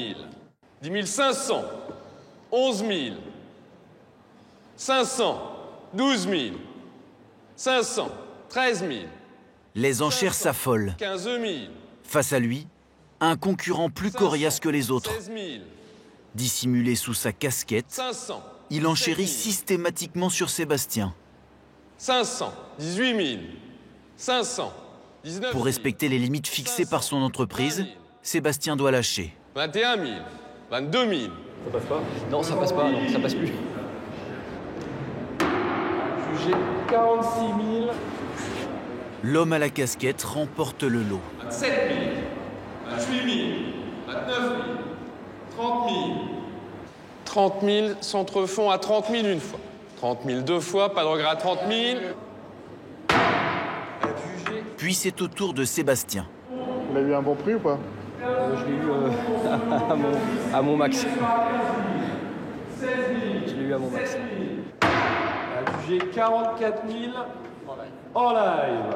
10 500, 11 000, 500, 12 000, 500, 13 000. Les enchères s'affolent. 15 000. Face à lui, un concurrent plus coriace que les autres. 16 000. Dissimulé sous sa casquette, 500, il enchérit systématiquement sur Sébastien. 500, 18 000, 500, 19 000. Pour respecter les limites fixées par son entreprise, Sébastien doit lâcher. 21 000, 22 000. Ça passe pas? Non, ça passe pas, non, ça passe plus. Jugé 46 000. L'homme à la casquette remporte le lot. 27 000, 28 000, 29 000, 30 000. 30 000, Centrefonds à 30 000 une fois. 30 000 deux fois, pas de regret à 30 000. Puis c'est au tour de Sébastien. Il a eu un bon prix ou pas? Je l'ai eu à mon max. Je l'ai eu à mon max. Jugé 44 000 en live.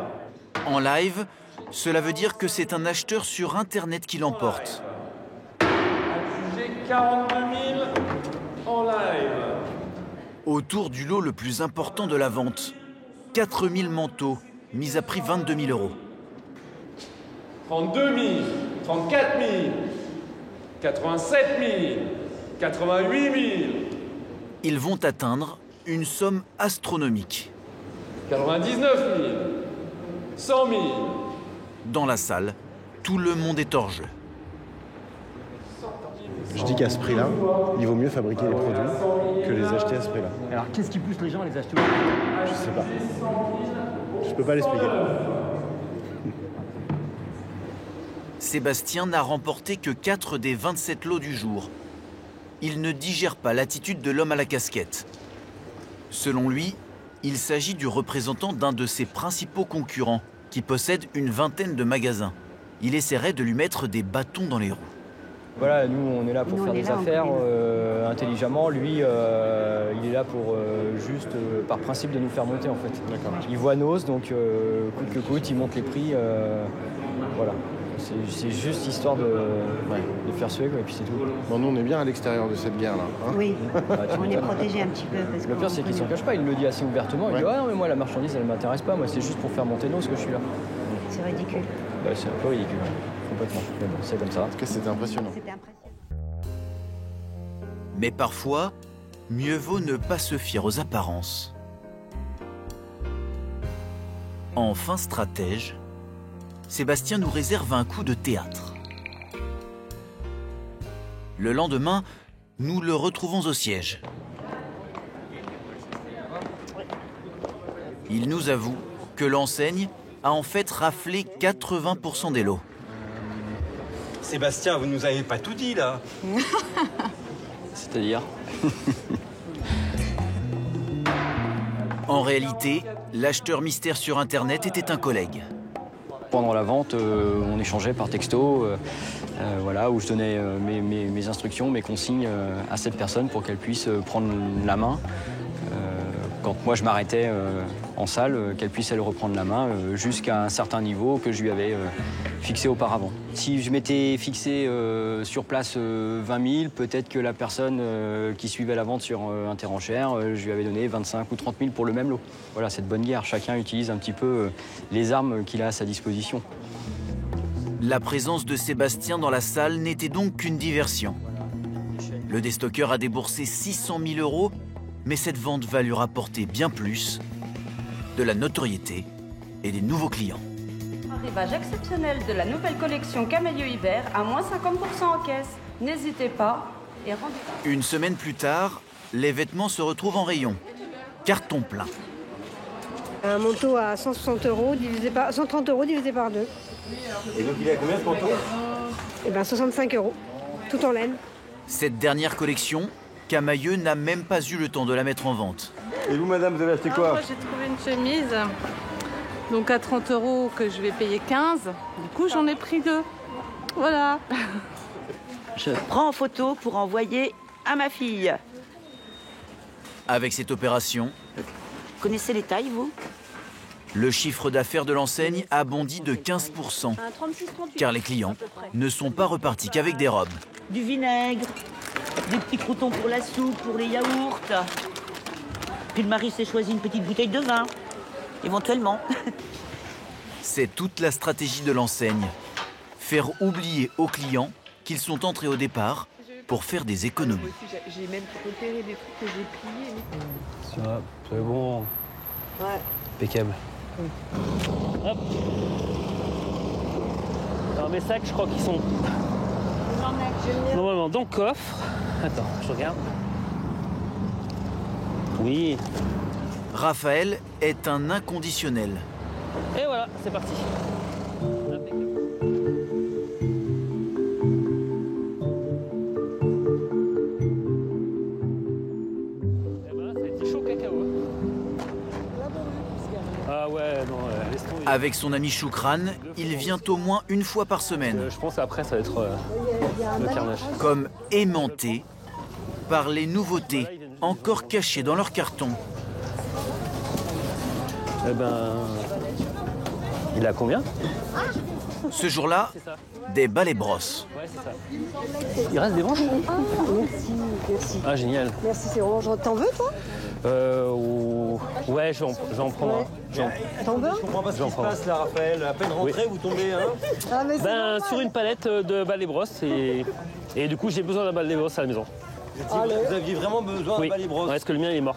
En live, cela veut dire que c'est un acheteur sur Internet qui l'emporte. Jugé 42 000 en live. Autour du lot le plus important de la vente, 4000 manteaux, mis à prix 22 000 €. 32 000, 34 000, 87 000, 88 000. Ils vont atteindre une somme astronomique. 99 000, 100 000. Dans la salle, tout le monde est hors jeu. Je dis qu'à ce prix-là, il vaut mieux fabriquer les produits que les acheter à ce prix-là. Alors qu'est-ce qui pousse les gens à les acheter? Je sais pas. Je peux pas l'expliquer. Sébastien n'a remporté que 4 des 27 lots du jour. Il ne digère pas l'attitude de l'homme à la casquette. Selon lui, il s'agit du représentant d'un de ses principaux concurrents, qui possède une vingtaine de magasins. Il essaierait de lui mettre des bâtons dans les roues. Voilà, nous on est là pour faire des affaires intelligemment. Lui, il est là pour juste par principe de nous faire monter en fait. Il voit Noz, donc coûte que coûte, il monte les prix. Voilà. C'est juste histoire de faire suer, quoi, et puis c'est tout. Bon, nous on est bien à l'extérieur de cette guerre-là. Hein, oui, on est protégé un petit peu. Parce le pire c'est qu'il s'en cache pas, il le dit assez ouvertement. Il dit ah non mais moi la marchandise elle m'intéresse pas, moi c'est juste pour faire monter Noz que je suis là. C'est ridicule. Bah, c'est un peu ridicule, complètement. Mais bon, c'est comme ça. En tout cas c'était impressionnant. Mais parfois, mieux vaut ne pas se fier aux apparences. En fin stratège, Sébastien nous réserve un coup de théâtre. Le lendemain, Nous le retrouvons au siège. Il nous avoue que l'enseigne a en fait raflé 80% des lots. Sébastien, vous nous avez pas tout dit là. C'est-à-dire En réalité, l'acheteur mystère sur Internet était un collègue. Pendant la vente, on échangeait par texto, voilà, où je donnais mes instructions, mes consignes à cette personne pour qu'elle puisse prendre la main. Quand moi je m'arrêtais en salle, qu'elle puisse elle reprendre la main jusqu'à un certain niveau que je lui avais fixé auparavant. Si je m'étais fixé sur place 20 000, peut-être que la personne qui suivait la vente sur Interenchères, je lui avais donné 25 ou 30 000 pour le même lot. Voilà, c'est de bonne guerre. Chacun utilise un petit peu les armes qu'il a à sa disposition. La présence de Sébastien dans la salle n'était donc qu'une diversion. Le déstockeur a déboursé 600 000 €, mais cette vente va lui rapporter bien plus, de la notoriété et des nouveaux clients. Arrivage exceptionnel de la nouvelle collection Camailleux Hiver à moins 50% en caisse. N'hésitez pas et rendez. Une semaine plus tard, les vêtements se retrouvent en rayon. Carton plein. Un manteau à 160 € divisé par 130 € divisé par 2. Et donc il est à combien ce manteau? Eh bien 65 €, tout en laine. Cette dernière collection, Camailleux n'a même pas eu le temps de la mettre en vente. Et vous, madame, vous avez acheté quoi? Moi, j'ai trouvé une chemise, donc à 30 € que je vais payer 15. Du coup, j'en ai pris 2. Voilà. Je prends en photo pour envoyer à ma fille. Avec cette opération, Vous connaissez les tailles, vous? le chiffre d'affaires de l'enseigne a bondi de 15%, car les clients ne sont pas repartis qu'avec des robes. Du vinaigre, des petits croûtons pour la soupe, pour les yaourts. Puis le mari s'est choisi une petite bouteille de vin, éventuellement. C'est toute la stratégie de l'enseigne. Faire oublier aux clients qu'ils sont entrés au départ pour faire des économies. J'ai même repéré des trucs que j'ai pliés. Ça, c'est bon. Ouais. Impeccable. Hop. Alors mes sacs, je crois qu'ils sont normalement dans le coffre. Attends, je regarde. Oui. Raphaël est un inconditionnel. Et voilà, c'est parti. Avec son ami Choukran, il vient au moins une fois par semaine. Je pense qu'après, ça va être le carnage. Comme aimanté par les nouveautés encore cachées dans leur carton. Eh ben, il a combien? Ce jour-là, des balais brosses. Ouais, c'est ça. Il reste des manches? Merci, merci. Ah, génial. Merci, c'est vraiment gentil. T'en veux, toi? Ouais, j'en prends un. T'en veux? Je comprends pas ce qui se passe là, Raphaël. À peine rentré, vous tombez, hein? Ah, mais Ben, sur une palette de balais brosses et du coup, j'ai besoin d'un balai brosses à la maison. Vous aviez vraiment besoin d'un balai brosse? Ouais, parce que le mien, il est mort.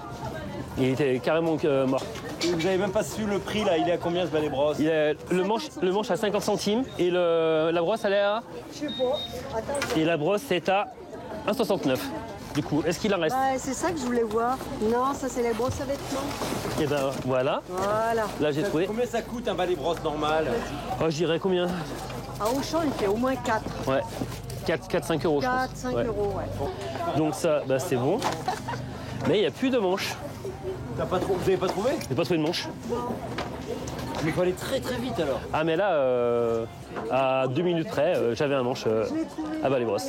Il était carrément mort. Et vous avez même pas su le prix là, il est à combien ce balai brosse? Le manche à 50 centimes et la brosse elle est à... Je sais pas. Attends. Et la brosse c'est à 1,69. Du coup, est-ce qu'il en reste? Bah, c'est ça que je voulais voir. Non, ça c'est les brosses à vêtements. Et ben voilà. Voilà. Là j'ai trouvé. Combien ça coûte un balai brosse normal? Oh, je dirais combien? À Auchan, il fait au moins 4. Ouais. 4-5 euros, je pense. 4-5 €, ouais. Donc ça, bah, c'est bon. Mais il n'y a plus de manches. Vous n'avez pas trouvé? J'ai pas trouvé de manche. Mais il faut aller très très vite alors. Ah mais là, à 2 minutes près, j'avais un manche à balai brosse.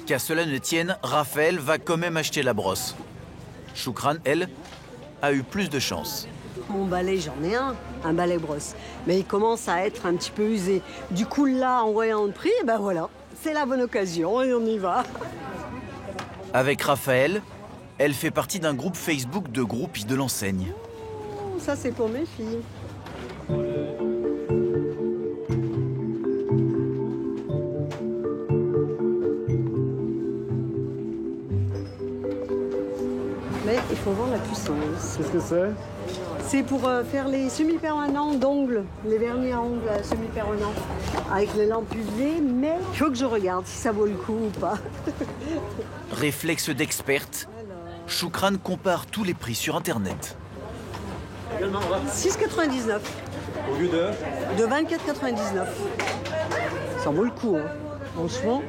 Qu'à cela ne tienne, Raphaël va quand même acheter la brosse. Choukran, elle, a eu plus de chance. Mon balai, j'en ai un balai brosse. Mais il commence à être un petit peu usé. Du coup, là, en voyant le prix, ben voilà, c'est la bonne occasion et on y va. Avec Raphaël, elle fait partie d'un groupe Facebook de groupies de l'enseigne. Ça, c'est pour mes filles. Mais il faut voir la puissance. Qu'est-ce que c'est? C'est pour faire les semi-permanents d'ongles, les vernis à ongles semi-permanents, avec les lampes UV, mais il faut que je regarde si ça vaut le coup ou pas. Réflexe d'experte, Choukran compare tous les prix sur Internet. 6,99. Au lieu de 24,99. Ça vaut le coup, hein. Franchement.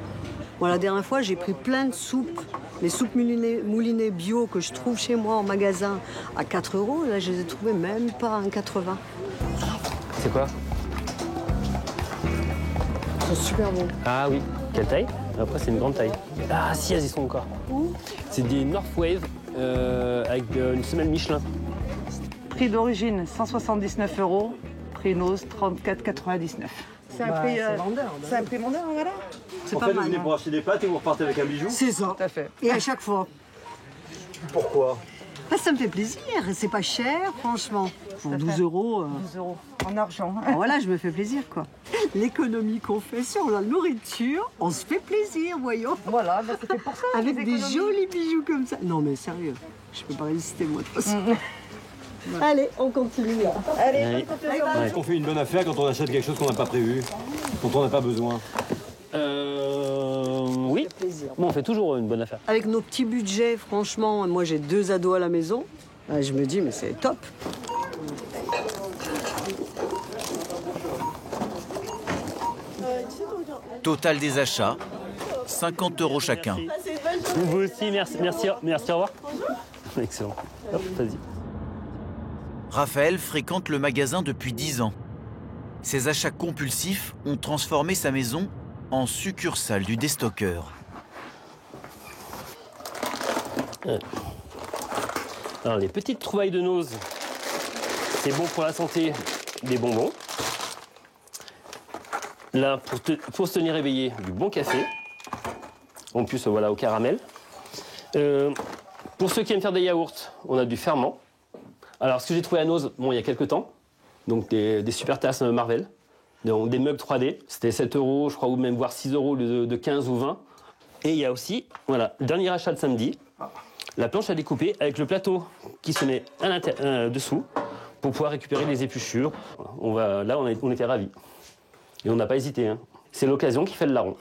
Bon, la dernière fois, j'ai pris plein de soupes. Les soupes moulinées bio que je trouve chez moi en magasin à 4 €. Là, je les ai trouvées même pas à 1,80. C'est quoi? Ils sont super bons. Ah oui, quelle taille? Après, c'est une grande taille. Ah si, elles y sont encore. Où? C'est des Northwave avec une semelle Michelin. Prix d'origine 179 €, prix Nose 34,99. C'est un prix vendeur. C'est un prix vendeur, voilà. C'est En pas fait, mal. vous venez pour acheter des pâtes et vous repartez avec un bijou? C'est ça. Tout à fait. Et à chaque fois. Pourquoi? Ah, ça me fait plaisir. C'est pas cher, franchement. Pour 12 €. 12 € en argent. Voilà, je me fais plaisir, quoi. L'économie qu'on fait sur la nourriture, on se fait plaisir, voyons. Voilà, bah, c'était pour ça. Avec les des économies. jolis bijoux comme ça. Non, mais sérieux, je peux pas résister, moi, de toute façon. Allez, on continue, là. Allez, Est-ce qu'on fait une bonne affaire quand on achète quelque chose qu'on n'a pas prévu, quand on n'a pas besoin? Oui. Bon, on fait toujours une bonne affaire. Avec nos petits budgets, franchement, moi, j'ai 2 ados à la maison. Je me dis, mais c'est top. Total des achats, 50 € chacun. Vous aussi, merci, au revoir. Excellent. Hop, vas-y. Raphaël fréquente le magasin depuis 10 ans. Ses achats compulsifs ont transformé sa maison en succursale du déstockeur. Alors, les petites trouvailles de Nose, c'est bon pour la santé, des bonbons. Là, pour se tenir éveillé, du bon café. En plus, voilà, au caramel. Pour ceux qui aiment faire des yaourts, on a du ferment. Alors, ce que j'ai trouvé à Nose, bon, il y a quelques temps, donc des super tasses Marvel, donc des mugs 3D. C'était 7 €, je crois, ou même voire 6 € au lieu de 15 ou 20. Et il y a aussi, voilà, le dernier achat de samedi, la planche à découper avec le plateau qui se met dessous pour pouvoir récupérer les épluchures. Là, on était ravis. Et on n'a pas hésité, hein. C'est l'occasion qui fait le larron.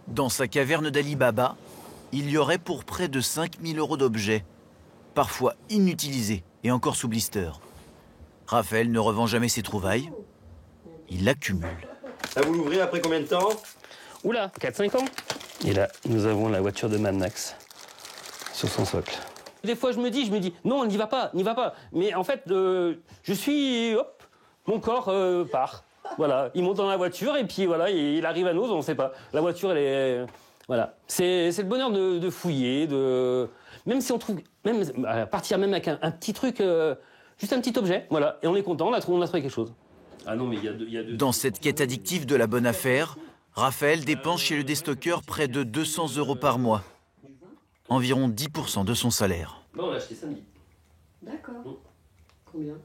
Dans sa caverne d'Ali Baba, il y aurait pour près de 5 000 € d'objets, parfois inutilisés et encore sous blister. Raphaël ne revend jamais ses trouvailles, il l'accumule. Ça, vous l'ouvrez après combien de temps? Oula, 4-5 ans. Et là, nous avons la voiture de Mad Max sur son socle. Des fois, je me dis, non, n'y va pas. Mais en fait, hop, mon corps part. Voilà, il monte dans la voiture et puis voilà, il arrive à Nose, on ne sait pas. La voiture, elle est... Voilà. C'est le bonheur de fouiller, même si on trouve... partir même avec un petit truc, juste un petit objet, voilà. Et on est content, on a trouvé quelque chose. Ah non, mais il y a deux... Dans cette quête addictive de la bonne affaire, Raphaël dépense chez le déstockeur près de 200 € par mois. Environ 10% de son salaire. Bon, on l'a acheté samedi. D'accord. Combien?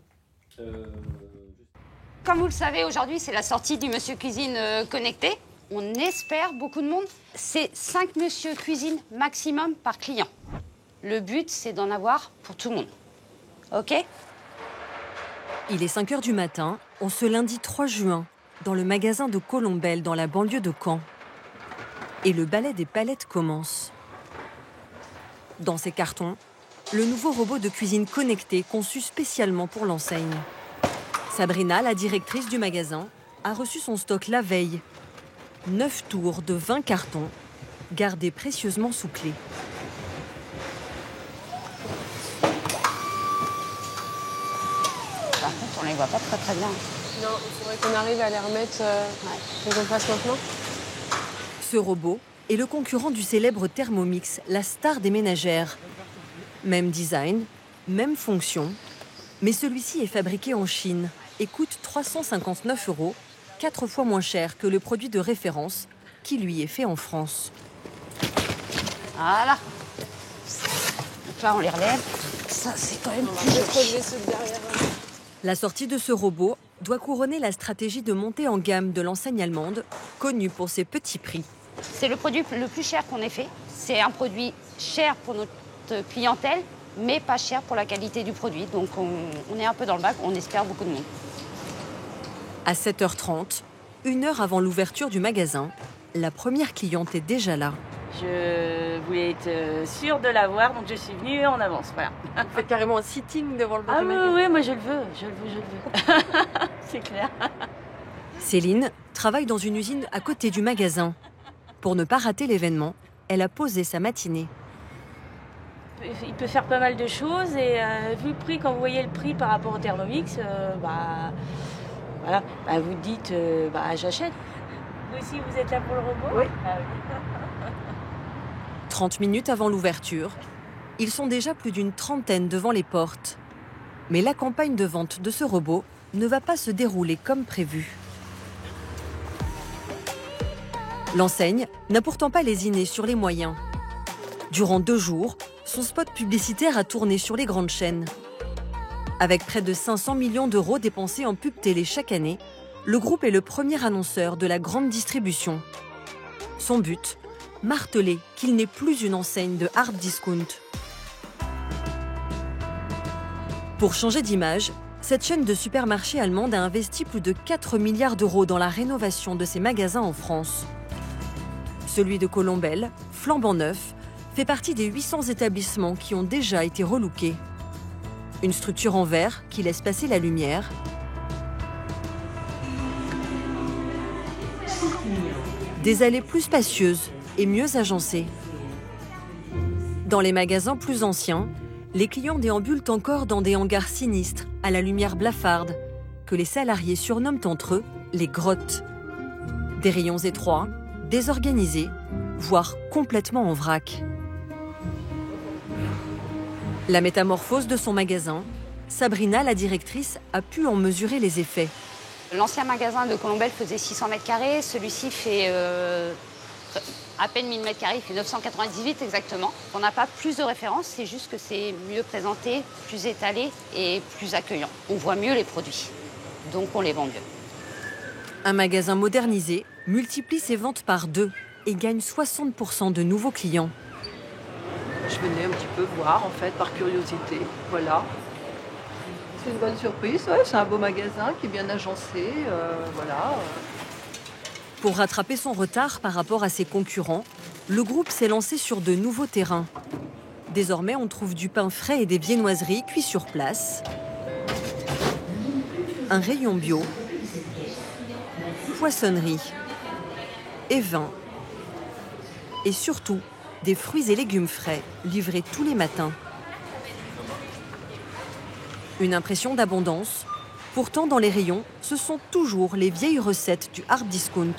Comme vous le savez, aujourd'hui, c'est la sortie du Monsieur Cuisine connecté. On espère beaucoup de monde. C'est 5 Monsieur Cuisine maximum par client. Le but, c'est d'en avoir pour tout le monde. OK? Il est 5 h du matin, en ce lundi 3 juin, dans le magasin de Colombelle, dans la banlieue de Caen. Et le balai des palettes commence. Dans ces cartons, le nouveau robot de cuisine connecté conçu spécialement pour l'enseigne. Sabrina, la directrice du magasin, a reçu son stock la veille. 9 tours de 20 cartons, gardés précieusement sous clé. Par contre, on les voit pas très bien. Non, il faudrait qu'on arrive à les remettre qu'on fasse maintenant. Ce robot est le concurrent du célèbre Thermomix, la star des ménagères. Même design, même fonction, mais celui-ci est fabriqué en Chine et coûte 359 €, 4 fois moins cher que le produit de référence qui lui est fait en France. Voilà. Donc là, on les relève. Ça, c'est quand même plus derrière. La sortie de ce robot doit couronner la stratégie de montée en gamme de l'enseigne allemande, connue pour ses petits prix. C'est le produit le plus cher qu'on ait fait. C'est un produit cher pour notre clientèle, mais pas cher pour la qualité du produit. Donc on est un peu dans le bac, on espère beaucoup de monde. À 7h30, 1 heure avant l'ouverture du magasin, la première cliente est déjà là. Je voulais être sûre de l'avoir, donc je suis venue en avance. Voilà. Vous faites carrément un sitting devant le Ah oui, moi je le veux. C'est clair. Céline travaille dans une usine à côté du magasin. Pour ne pas rater l'événement, elle a posé sa matinée. Il peut faire pas mal de choses et vu le prix, quand vous voyez le prix par rapport au Thermomix, voilà, vous dites j'achète. Vous aussi, vous êtes là pour le robot? Oui. 30 minutes avant l'ouverture, ils sont déjà plus d'une trentaine devant les portes. Mais la campagne de vente de ce robot ne va pas se dérouler comme prévu. L'enseigne n'a pourtant pas lésiné sur les moyens. Durant 2 jours, son spot publicitaire a tourné sur les grandes chaînes. Avec près de 500 millions d'euros dépensés en pub télé chaque année, le groupe est le premier annonceur de la grande distribution. Son but, marteler qu'il n'est plus une enseigne de hard discount. Pour changer d'image, cette chaîne de supermarchés allemande a investi plus de 4 milliards d'euros dans la rénovation de ses magasins en France. Celui de Colombelles, flambant neuf, fait partie des 800 établissements qui ont déjà été relookés. Une structure en verre qui laisse passer la lumière. Des allées plus spacieuses et mieux agencées. Dans les magasins plus anciens, les clients déambulent encore dans des hangars sinistres à la lumière blafarde, que les salariés surnomment entre eux les grottes. Des rayons étroits, désorganisés, voire complètement en vrac. La métamorphose de son magasin, Sabrina, la directrice, a pu en mesurer les effets. L'ancien magasin de Colombelles faisait 600 mètres carrés, celui-ci fait à peine 1000 mètres carrés, il fait 998 exactement. On n'a pas plus de références, c'est juste que c'est mieux présenté, plus étalé et plus accueillant. On voit mieux les produits, donc on les vend mieux. Un magasin modernisé multiplie ses ventes par 2 et gagne 60% de nouveaux clients. Je venais un petit peu voir, en fait, par curiosité. Voilà. C'est une bonne surprise, ouais, c'est un beau magasin qui est bien agencé, voilà. Pour rattraper son retard par rapport à ses concurrents, le groupe s'est lancé sur de nouveaux terrains. Désormais, on trouve du pain frais et des viennoiseries cuits sur place. Un rayon bio, poissonnerie et vin. Et surtout, des fruits et légumes frais livrés tous les matins. Une impression d'abondance. Pourtant, dans les rayons, ce sont toujours les vieilles recettes du hard discount.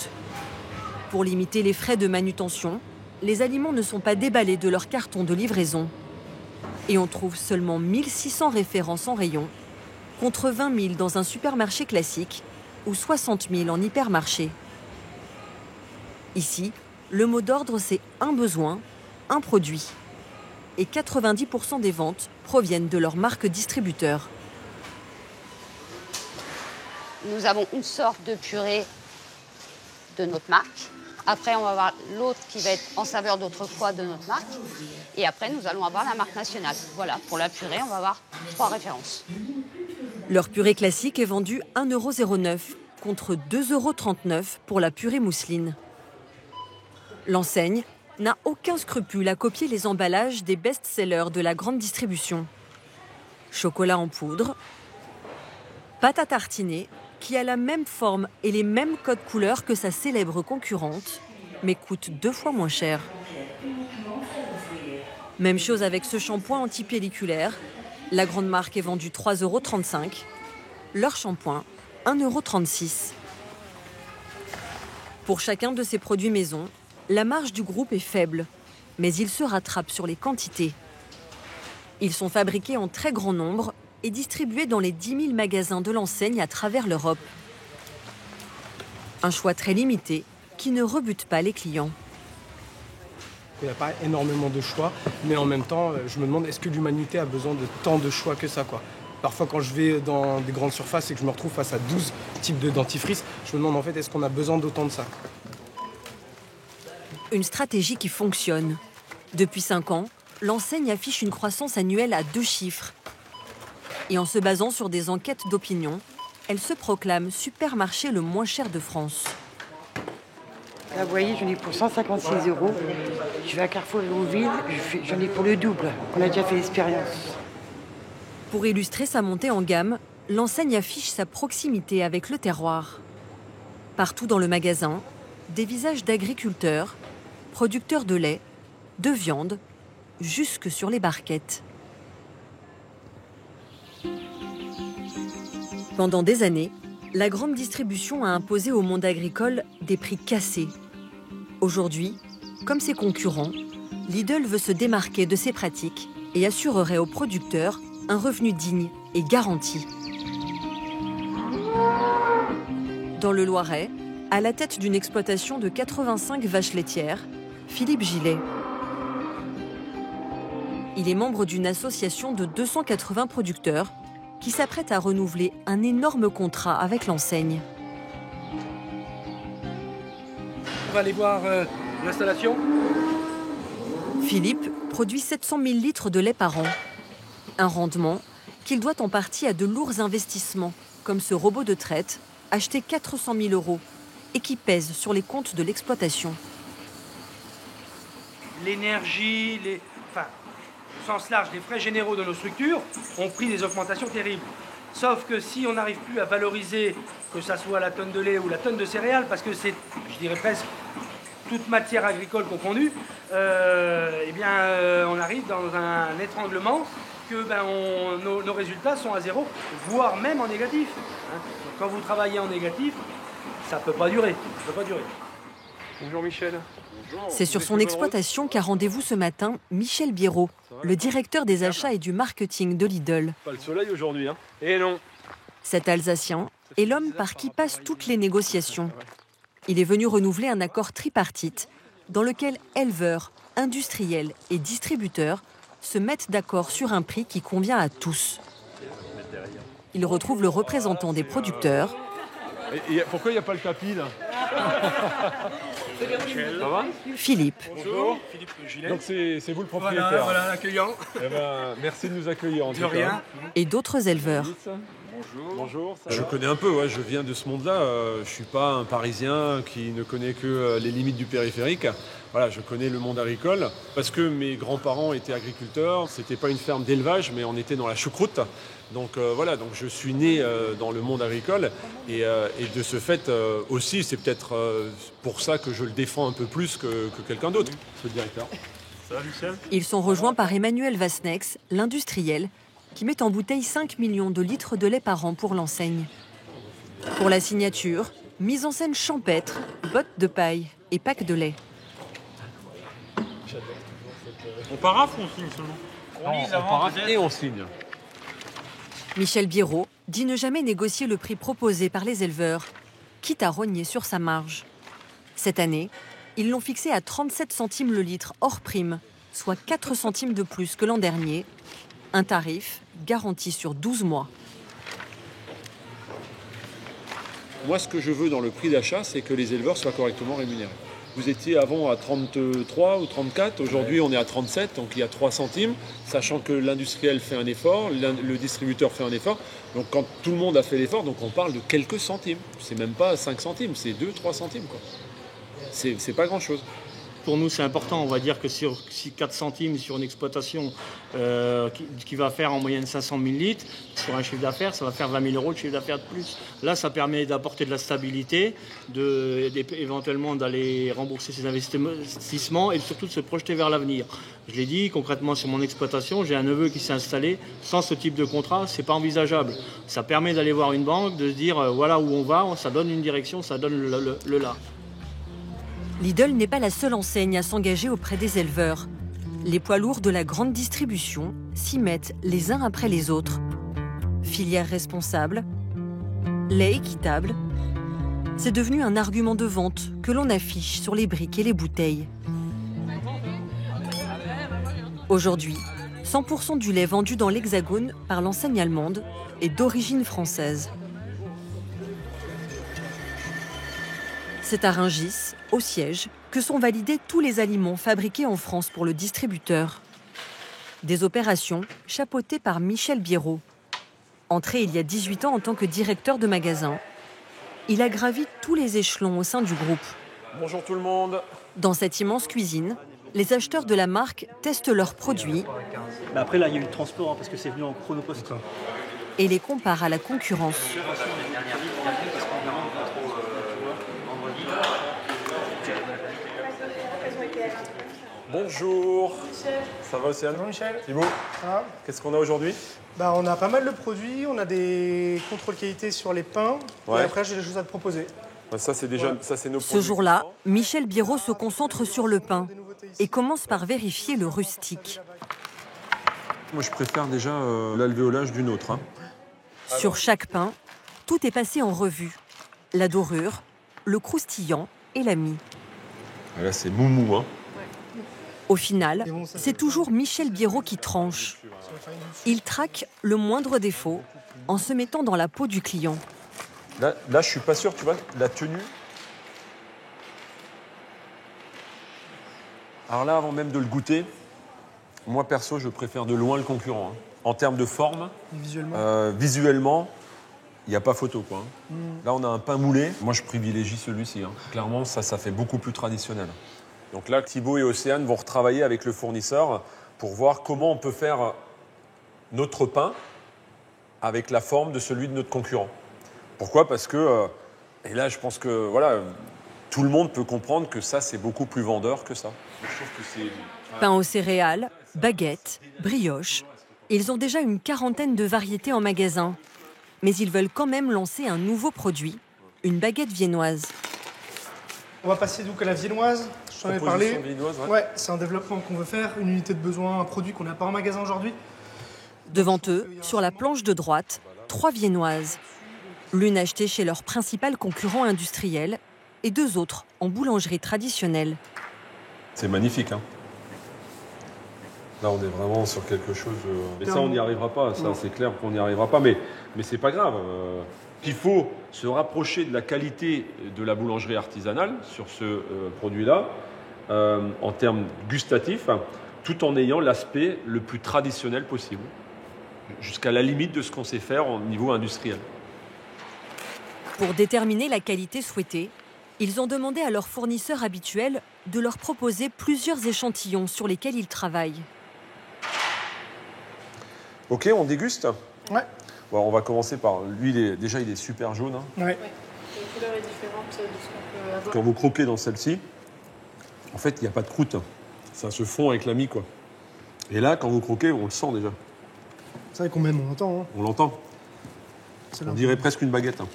Pour limiter les frais de manutention, les aliments ne sont pas déballés de leur carton de livraison. Et on trouve seulement 1600 références en rayon, contre 20 000 dans un supermarché classique ou 60 000 en hypermarché. Ici, le mot d'ordre, c'est un besoin, un produit. Et 90% des ventes proviennent de leur marque distributeur. Nous avons une sorte de purée de notre marque. Après, on va avoir l'autre qui va être en saveur d'autrefois de notre marque. Et après, nous allons avoir la marque nationale. Voilà, pour la purée, on va avoir 3 références. Leur purée classique est vendue 1,09 € contre 2,39 € pour la purée mousseline. L'enseigne n'a aucun scrupule à copier les emballages des best-sellers de la grande distribution. Chocolat en poudre, pâte à tartiner, qui a la même forme et les mêmes codes couleurs que sa célèbre concurrente, mais coûte 2 fois moins cher. Même chose avec ce shampoing antipelliculaire. La grande marque est vendue 3,35 €. Leur shampoing, 1,36 €. Pour chacun de ces produits maison, la marge du groupe est faible, mais il se rattrape sur les quantités. Ils sont fabriqués en très grand nombre et distribués dans les 10 000 magasins de l'enseigne à travers l'Europe. Un choix très limité qui ne rebute pas les clients. Il n'y a pas énormément de choix, mais en même temps, je me demande est-ce que l'humanité a besoin de tant de choix que ça, quoi. Parfois, quand je vais dans des grandes surfaces et que je me retrouve face à 12 types de dentifrice, je me demande en fait est-ce qu'on a besoin d'autant de ça. Une stratégie qui fonctionne. Depuis 5 ans, l'enseigne affiche une croissance annuelle à 2 chiffres. Et en se basant sur des enquêtes d'opinion, elle se proclame supermarché le moins cher de France. Là, vous voyez, j'en ai pour 156 €. Je vais à Carrefour et Rouville, j'en ai pour le double. On a déjà fait l'expérience. Pour illustrer sa montée en gamme, l'enseigne affiche sa proximité avec le terroir. Partout dans le magasin, des visages d'agriculteurs, producteurs de lait, de viande, jusque sur les barquettes. Pendant des années, la grande distribution a imposé au monde agricole des prix cassés. Aujourd'hui, comme ses concurrents, Lidl veut se démarquer de ces pratiques et assurerait aux producteurs un revenu digne et garanti. Dans le Loiret, à la tête d'une exploitation de 85 vaches laitières, Philippe Gillet. Il est membre d'une association de 280 producteurs qui s'apprête à renouveler un énorme contrat avec l'enseigne. On va aller voir l'installation. Philippe produit 700 000 litres de lait par an. Un rendement qu'il doit en partie à de lourds investissements, comme ce robot de traite, acheté 400 000 € et qui pèse sur les comptes de l'exploitation. L'énergie, au sens large, les frais généraux de nos structures ont pris des augmentations terribles. Sauf que si on n'arrive plus à valoriser, que ça soit la tonne de lait ou la tonne de céréales, parce que c'est, je dirais presque, toute matière agricole confondue, on arrive dans un étranglement que nos résultats sont à zéro, voire même en négatif. Donc, quand vous travaillez en négatif, ça ne peut pas durer. Bonjour Michel. C'est sur son exploitation qu'a rendez-vous ce matin Michel Biérot, le directeur des achats et du marketing de Lidl. Pas le soleil aujourd'hui, hein. Et non. Cet Alsacien est l'homme par qui passent toutes les négociations. Il est venu renouveler un accord tripartite dans lequel éleveurs, industriels et distributeurs se mettent d'accord sur un prix qui convient à tous. Il retrouve le représentant des producteurs. Pourquoi il n'y a pas le tapis là? Ça va? Philippe. Bonjour. Philippe Gillet. Donc c'est vous le propriétaire. Voilà l'accueillant. Merci de nous accueillir en tout cas. Et d'autres éleveurs. Bonjour. Je connais un peu, ouais, je viens de ce monde-là. Je ne suis pas un Parisien qui ne connaît que les limites du périphérique. Voilà, je connais le monde agricole parce que mes grands-parents étaient agriculteurs. C'était pas une ferme d'élevage, mais on était dans la choucroute. Donc voilà, donc je suis né dans le monde agricole et de ce fait aussi, c'est peut-être pour ça que je le défends un peu plus que quelqu'un d'autre, ce directeur. Ça va, Michel? Ils sont rejoints par Emmanuel Vasnex, l'industriel, qui met en bouteille 5 millions de litres de lait par an pour l'enseigne. Pour la signature, mise en scène champêtre, bottes de paille et pack de lait. On paraphe ou on signe seulement? On paraphe et on signe. Michel Biérot dit ne jamais négocier le prix proposé par les éleveurs, quitte à rogner sur sa marge. Cette année, ils l'ont fixé à 37 centimes le litre hors prime, soit 4 centimes de plus que l'an dernier. Un tarif garanti sur 12 mois. Moi, ce que je veux dans le prix d'achat, c'est que les éleveurs soient correctement rémunérés. Vous étiez avant à 33 ou 34, aujourd'hui on est à 37, donc il y a 3 centimes, sachant que l'industriel fait un effort, le distributeur fait un effort. Donc quand tout le monde a fait l'effort, donc on parle de quelques centimes. C'est même pas 5 centimes, c'est 2-3 centimes, quoi. C'est pas grand-chose. Pour nous, c'est important. On va dire que sur 4 centimes sur une exploitation qui va faire en moyenne 500 000 litres, sur un chiffre d'affaires, ça va faire 20 000 € de chiffre d'affaires de plus. Là, ça permet d'apporter de la stabilité, éventuellement d'aller rembourser ses investissements et surtout de se projeter vers l'avenir. Je l'ai dit, concrètement, sur mon exploitation, j'ai un neveu qui s'est installé. Sans ce type de contrat, c'est pas envisageable. Ça permet d'aller voir une banque, de se dire voilà où on va, ça donne une direction, ça donne le là. Lidl n'est pas la seule enseigne à s'engager auprès des éleveurs. Les poids lourds de la grande distribution s'y mettent les uns après les autres. Filière responsable, lait équitable, c'est devenu un argument de vente que l'on affiche sur les briques et les bouteilles. Aujourd'hui, 100% du lait vendu dans l'Hexagone par l'enseigne allemande est d'origine française. C'est à Rungis, au siège, que sont validés tous les aliments fabriqués en France pour le distributeur. Des opérations chapeautées par Michel Biérot. Entré il y a 18 ans en tant que directeur de magasin, il a gravi tous les échelons au sein du groupe. Bonjour tout le monde. Dans cette immense cuisine, les acheteurs de la marque testent leurs produits. Mais après, là, il y a eu le transport, parce que c'est venu en chronopost. Et les comparent à la concurrence. Bonjour. Ça va Océane? Bonjour Michel. Thibaut. Qu'est-ce qu'on a aujourd'hui? On a pas mal de produits, on a des contrôles qualité sur les pains, Ouais. et après j'ai des choses à te proposer. Ça c'est déjà ça c'est nos Ce produits. jour-là, Michel Biérot se concentre sur le pain et commence par vérifier le rustique. Moi je préfère déjà l'alvéolage d'une autre. Sur chaque pain, tout est passé en revue. La dorure, le croustillant et la mie. Et là c'est moumou. Hein. Au final, c'est toujours Michel Biérot qui tranche. Il traque le moindre défaut en se mettant dans la peau du client. Là je suis pas sûr, tu vois, la tenue. Alors là, avant même de le goûter, moi perso, je préfère de loin le concurrent. Hein. En termes de forme, visuellement, il n'y a pas photo, quoi. Hein. Là, on a un pain moulé. Moi, je privilégie celui-ci. Hein. Clairement, ça fait beaucoup plus traditionnel. Donc là, Thibaut et Océane vont retravailler avec le fournisseur pour voir comment on peut faire notre pain avec la forme de celui de notre concurrent. Pourquoi? Parce que, et là, je pense que voilà, tout le monde peut comprendre que ça, c'est beaucoup plus vendeur que ça. Je trouve que c'est... Pain aux céréales, baguettes, brioches. Ils ont déjà une quarantaine de variétés en magasin. Mais ils veulent quand même lancer un nouveau produit, une baguette viennoise. On va passer donc à la viennoise, je t'en ai parlé. Viennoise, Ouais, c'est un développement qu'on veut faire, une unité de besoin, un produit qu'on n'a pas en magasin aujourd'hui. Devant eux, sur la planche de droite, 3 viennoises. L'une achetée chez leur principal concurrent industriel et 2 autres en boulangerie traditionnelle. C'est magnifique, hein. Là, on est vraiment sur quelque chose... Mais ça, on n'y arrivera pas. Ça, c'est clair qu'on n'y arrivera pas. Mais c'est pas grave. Il faut se rapprocher de la qualité de la boulangerie artisanale sur ce produit-là, en termes gustatifs, tout en ayant l'aspect le plus traditionnel possible, jusqu'à la limite de ce qu'on sait faire au niveau industriel. Pour déterminer la qualité souhaitée, ils ont demandé à leurs fournisseurs habituels de leur proposer plusieurs échantillons sur lesquels ils travaillent. Ok, on déguste? Ouais. Bon, on va commencer par... Lui, il est super jaune. Hein. Ouais. La couleur est différente de ce qu'on peut avoir. Quand vous croquez dans celle-ci, en fait, il n'y a pas de croûte. Ça se fond avec la mie, quoi. Et là, quand vous croquez, on le sent déjà. C'est vrai qu'on même, on l'entend. Hein. On l'entend. On dirait presque une baguette. Hein.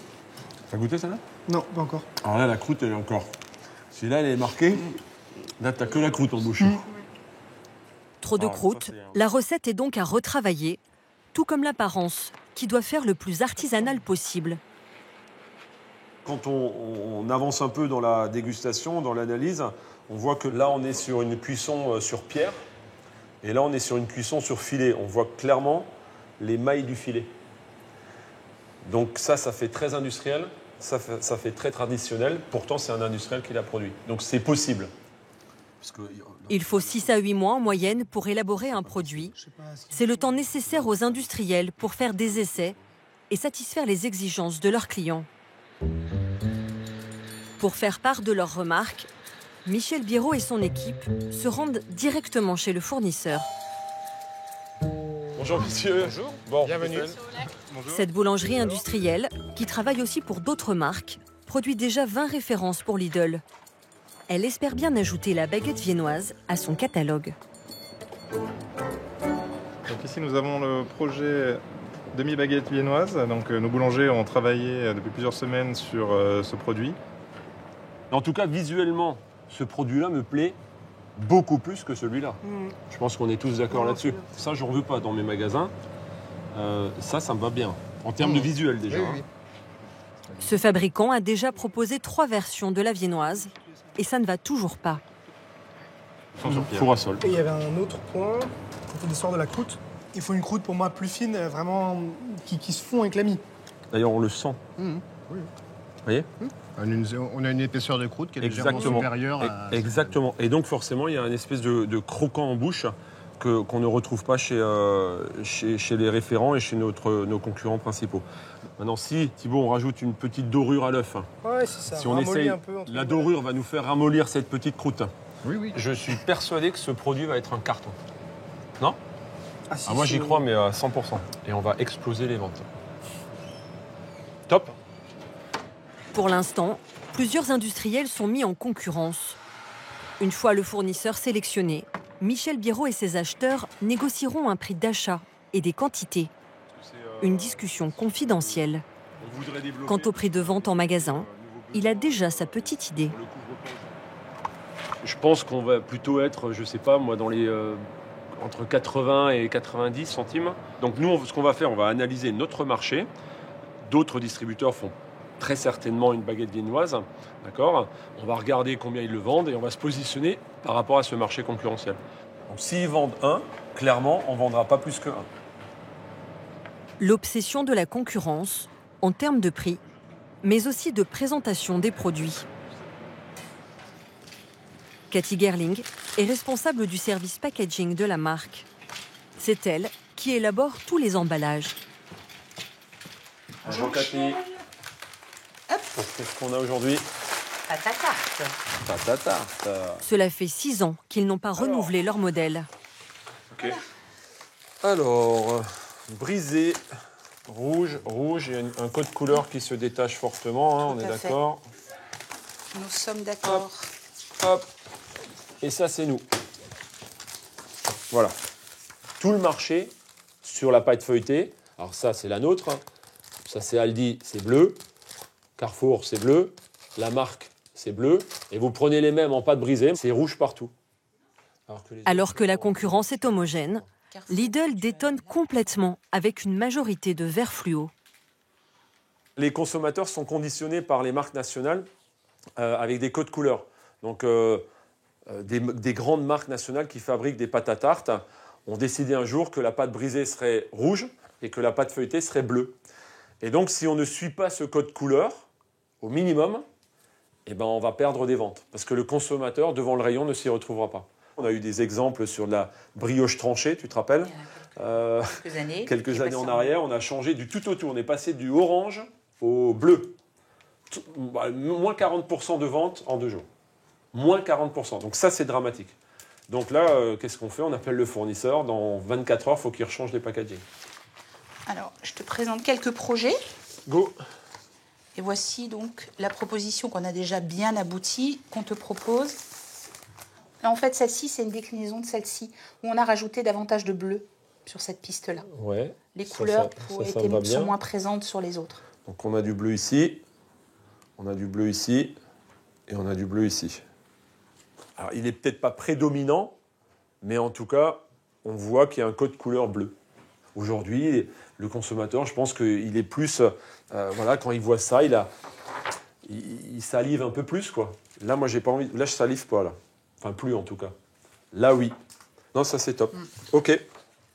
T'as goûté celle-là? Non, pas encore. Alors là, la croûte, elle est encore... Si là, elle est marquée, là, t'as que la croûte en bouche. Trop de croûte, la recette est donc à retravailler, tout comme l'apparence, qui doit faire le plus artisanal possible. Quand on avance un peu dans la dégustation, dans l'analyse, on voit que là, on est sur une cuisson sur pierre, et là, on est sur une cuisson sur filet. On voit clairement les mailles du filet. Donc ça fait très industriel, ça fait très traditionnel. Pourtant, c'est un industriel qui l'a produit. Donc c'est possible. Il faut 6 à 8 mois en moyenne pour élaborer un produit. C'est le temps nécessaire aux industriels pour faire des essais et satisfaire les exigences de leurs clients. Pour faire part de leurs remarques, Michel Biérot et son équipe se rendent directement chez le fournisseur. Bonjour monsieur. Bonjour. Bon, bienvenue. Cette boulangerie industrielle, qui travaille aussi pour d'autres marques, produit déjà 20 références pour Lidl. Elle espère bien ajouter la baguette viennoise à son catalogue. Donc ici nous avons le projet demi-baguette viennoise. Donc nos boulangers ont travaillé depuis plusieurs semaines sur ce produit. En tout cas, visuellement, ce produit-là me plaît beaucoup plus que celui-là. Je pense qu'on est tous d'accord là-dessus. Ça, j'en veux pas dans mes magasins. Ça me va bien. En termes de visuel déjà. Oui. Ce fabricant a déjà proposé 3 versions de la viennoise et ça ne va toujours pas. Four à sol. Et il y avait un autre point, c'était l'histoire de la croûte. Il faut une croûte pour moi plus fine, vraiment qui se fond avec la mie. D'ailleurs, on le sent. Oui. Vous voyez? On a une épaisseur de croûte qui est légèrement supérieure à... Exactement. Et donc, forcément, il y a une espèce de croquant en bouche qu'on ne retrouve pas chez les référents et chez nos concurrents principaux. Maintenant, si, Thibaut, on rajoute une petite dorure à l'œuf. Ouais, c'est ça. Si on essaye, la dorure va nous faire ramollir cette petite croûte. Oui. Je suis persuadé que ce produit va être un carton. Non ? Si, moi, j'y crois, mais à 100%. Et on va exploser les ventes. Top. Pour l'instant, plusieurs industriels sont mis en concurrence. Une fois le fournisseur sélectionné, Michel Biérot et ses acheteurs négocieront un prix d'achat et des quantités. Une discussion confidentielle. Quant au prix de vente en magasin, il a déjà sa petite idée. Je pense qu'on va plutôt être, je sais pas, moi, dans les entre 80 et 90 centimes. Donc nous, ce qu'on va faire, on va analyser notre marché. D'autres distributeurs font très certainement une baguette viennoise, d'accord ? On va regarder combien ils le vendent et on va se positionner par rapport à ce marché concurrentiel. Donc s'ils vendent un, clairement, on ne vendra pas plus que un. L'obsession de la concurrence, en termes de prix, mais aussi de présentation des produits. Cathy Gerling est responsable du service packaging de la marque. C'est elle qui élabore tous les emballages. Bonjour Cathy. Qu'est-ce qu'on a aujourd'hui ? Pâte à tarte. Pâte à tarte. Cela fait 6 ans qu'ils n'ont pas renouvelé leur modèle. Ok. Alors, brisé, rouge, il y a un code couleur qui se détache fortement, hein, on est d'accord ? Nous sommes d'accord. Hop. Et ça, c'est nous. Voilà. Tout le marché sur la pâte feuilletée. Alors ça, c'est la nôtre. Ça, c'est Aldi, c'est bleu. Carrefour, c'est bleu. La marque, c'est bleu. Et vous prenez les mêmes en pâte brisée, c'est rouge partout. Alors que la concurrence est homogène, Lidl détonne complètement avec une majorité de verts fluo. Les consommateurs sont conditionnés par les marques nationales avec des codes couleurs. Donc, des grandes marques nationales qui fabriquent des pâtes à tarte ont décidé un jour que la pâte brisée serait rouge et que la pâte feuilletée serait bleue. Et donc, si on ne suit pas ce code couleur, au minimum, eh ben, on va perdre des ventes. Parce que le consommateur, devant le rayon, ne s'y retrouvera pas. On a eu des exemples sur de la brioche tranchée, tu te rappelles ? Quelques années en arrière, on a changé du tout au tout. On est passé du orange au bleu. Moins 40% de ventes en 2 jours. Moins 40%. Donc ça, c'est dramatique. Donc là, qu'est-ce qu'on fait ? On appelle le fournisseur. Dans 24 heures, il faut qu'il rechange les packaging. Alors, je te présente quelques projets. Go. Et voici donc la proposition qu'on a déjà bien aboutie, qu'on te propose. Là, en fait, celle-ci, c'est une déclinaison de celle-ci, où on a rajouté davantage de bleu sur cette piste-là. Ouais. Les couleurs sont moins présentes sur les autres. Donc on a du bleu ici, on a du bleu ici, et on a du bleu ici. Alors, il n'est peut-être pas prédominant, mais en tout cas, on voit qu'il y a un code couleur bleu. Aujourd'hui, le consommateur, je pense qu'il est plus... voilà, quand il voit ça, il salive un peu plus, quoi. Là, moi, j'ai pas envie... Là, je salive pas, là. Enfin, plus, en tout cas. Là, oui. Non, ça, c'est top. OK.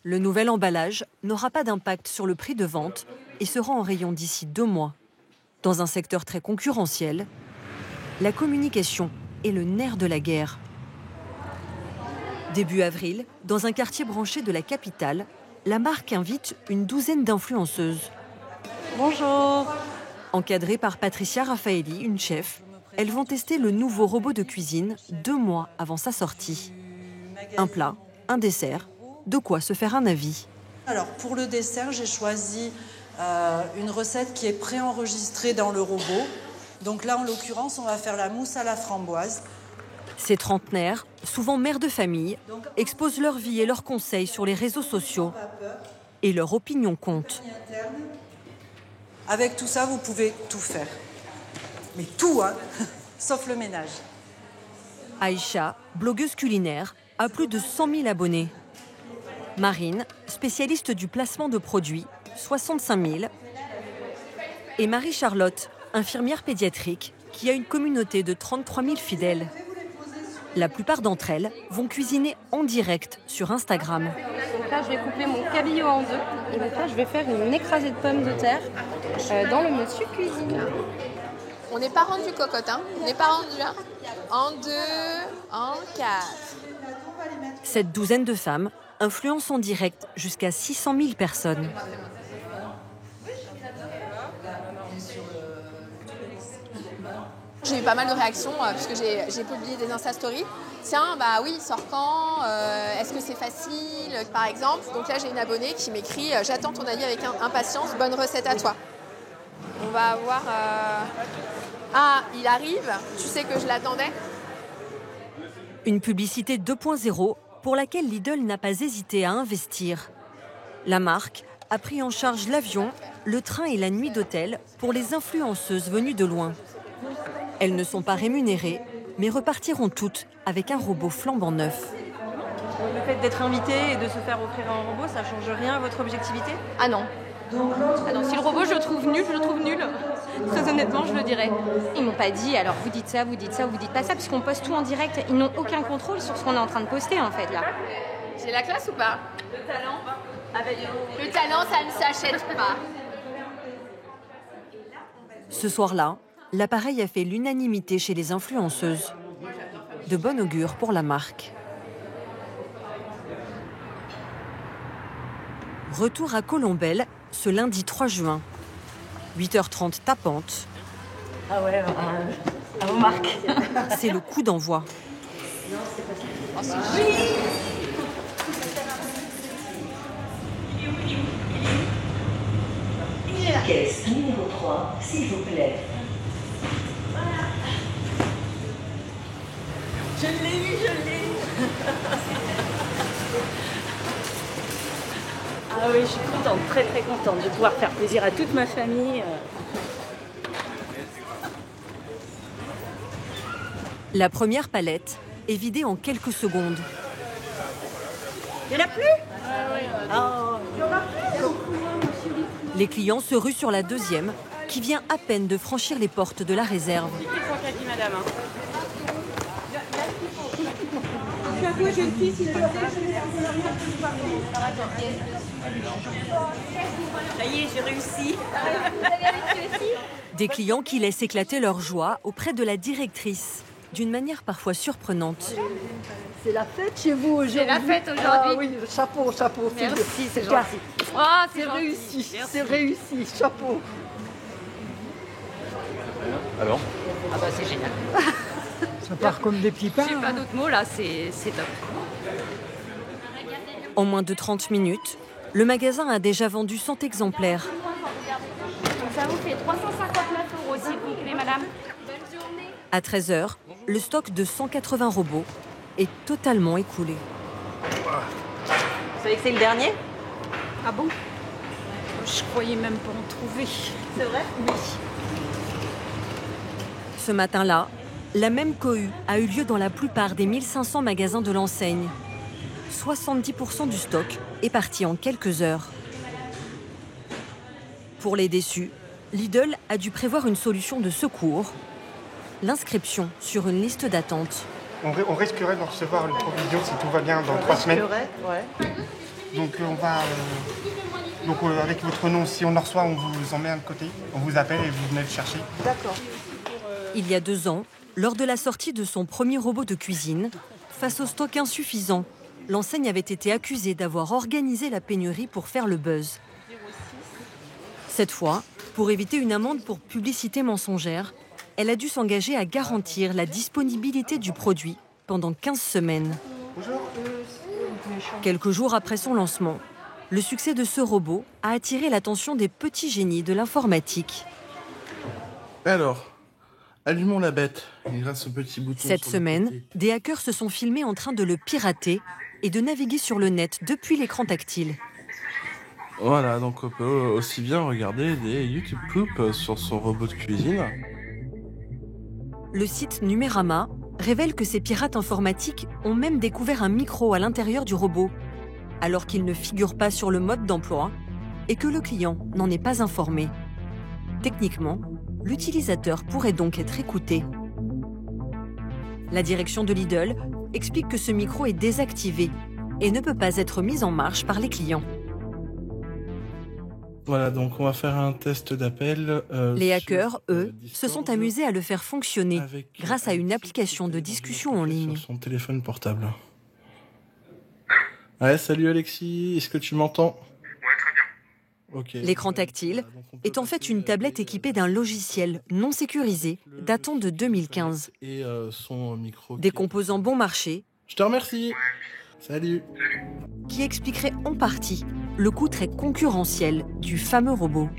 Le nouvel emballage n'aura pas d'impact sur le prix de vente et sera en rayon d'ici 2 mois. Dans un secteur très concurrentiel, la communication est le nerf de la guerre. Début avril, dans un quartier branché de la capitale, la marque invite une 12aine d'influenceuses. Bonjour. Encadrées par Patricia Raffaelli, une chef, elles vont tester le nouveau robot de cuisine 2 mois avant sa sortie. Un plat, un dessert, de quoi se faire un avis. Alors pour le dessert, j'ai choisi une recette qui est préenregistrée dans le robot. Donc là, en l'occurrence, on va faire la mousse à la framboise. Ces trentenaires, souvent mères de famille, exposent leur vie et leurs conseils sur les réseaux sociaux. Et leur opinion compte. Avec tout ça, vous pouvez tout faire. Mais tout, hein, sauf le ménage. Aïcha, blogueuse culinaire, a plus de 100 000 abonnés. Marine, spécialiste du placement de produits, 65 000. Et Marie-Charlotte, infirmière pédiatrique, qui a une communauté de 33 000 fidèles. La plupart d'entre elles vont cuisiner en direct sur Instagram. Donc là, je vais couper mon cabillaud en 2. Et donc là, je vais faire une écrasée de pommes de terre dans le Monsieur Cuisine. On n'est pas rendu cocotte, hein. On n'est pas rendu, hein. En 2, en 4. Cette douzaine de femmes influence en direct jusqu'à 600 000 personnes. J'ai eu pas mal de réactions puisque j'ai publié des Insta Stories. Tiens, bah oui, il sort quand est-ce que c'est facile, par exemple. Donc là, j'ai une abonnée qui m'écrit « J'attends ton avis avec impatience, bonne recette à toi ». On va avoir... Ah, il arrive, tu sais que je l'attendais. Une publicité 2.0 pour laquelle Lidl n'a pas hésité à investir. La marque a pris en charge l'avion, le train et la nuit d'hôtel pour les influenceuses venues de loin. Elles ne sont pas rémunérées, mais repartiront toutes avec un robot flambant neuf. Le fait d'être invité et de se faire offrir un robot, ça change rien à votre objectivité? Ah non. Ah non, si le robot je le trouve nul, je le trouve nul. Très honnêtement, je le dirais. Ils m'ont pas dit, alors vous dites ça, vous dites ça, vous dites pas ça, puisqu'on poste tout en direct. Ils n'ont aucun contrôle sur ce qu'on est en train de poster, en fait, là. J'ai la classe ou pas? Le talent Le talent, ça ne s'achète pas. Ce soir-là, l'appareil a fait l'unanimité chez les influenceuses. De bon augure pour la marque. Retour à Colombelles ce lundi 3 juin. 8h30 tapante. Ah ouais, à vos marques. C'est le coup d'envoi. Caisse numéro 3, s'il vous plaît. Je l'ai eu, je l'ai eu. Ah oui, je suis contente, très très contente de pouvoir faire plaisir à toute ma famille. La première palette est vidée en quelques secondes. Il n'y en a plus? Les clients se ruent sur la deuxième, qui vient à peine de franchir les portes de la réserve. Madame. Ça y est, j'ai réussi. Des clients qui laissent éclater leur joie auprès de la directrice, d'une manière parfois surprenante. C'est la fête chez vous aujourd'hui. C'est la fête aujourd'hui. Ah oui, chapeau, chapeau. Merci, c'est gentil. Oh, c'est réussi, c'est réussi, chapeau. Alors? Ah bah c'est génial. Ça part comme des petits pains. J'ai pas d'autres mots là, c'est top. En moins de 30 minutes, le magasin a déjà vendu 100 exemplaires. Donc ça vous fait 359 €, s'il vous plaît, madame. À 13h, le stock de 180 robots est totalement écoulé. Vous savez que c'est le dernier? Ah bon? Je croyais même pas en trouver. C'est vrai? Oui. Ce matin-là, la même cohue a eu lieu dans la plupart des 1500 magasins de l'enseigne. 70% du stock est parti en quelques heures. Pour les déçus, Lidl a dû prévoir une solution de secours, l'inscription sur une liste d'attente. On risquerait de recevoir une provision si tout va bien dans 3 semaines. Ouais. Donc on va... avec votre nom, si on en reçoit, on vous en met à côté, on vous appelle et vous venez le chercher. D'accord. Il y a 2 ans, lors de la sortie de son premier robot de cuisine, face au stock insuffisant, l'enseigne avait été accusée d'avoir organisé la pénurie pour faire le buzz. Cette fois, pour éviter une amende pour publicité mensongère, elle a dû s'engager à garantir la disponibilité du produit pendant 15 semaines. Quelques jours après son lancement, le succès de ce robot a attiré l'attention des petits génies de l'informatique. Alors, allumons la bête grâce au petit bouton. Cette semaine, des hackers se sont filmés en train de le pirater et de naviguer sur le net depuis l'écran tactile. Voilà, donc on peut aussi bien regarder des YouTube Poop sur son robot de cuisine. Le site Numérama révèle que ces pirates informatiques ont même découvert un micro à l'intérieur du robot, alors qu'il ne figure pas sur le mode d'emploi et que le client n'en est pas informé. Techniquement, l'utilisateur pourrait donc être écouté. La direction de Lidl explique que ce micro est désactivé et ne peut pas être mis en marche par les clients. Voilà, donc on va faire un test d'appel. Les hackers, eux, se sont amusés à le faire fonctionner grâce à une application de discussion en ligne. Sur son téléphone portable. Ouais, salut Alexis, est-ce que tu m'entends? Okay. L'écran tactile est en fait une tablette équipée d'un logiciel non sécurisé datant de 2015. Et son micro. Des composants bon marché. Je te remercie. Salut. Qui expliquerait en partie le coût très concurrentiel du fameux robot.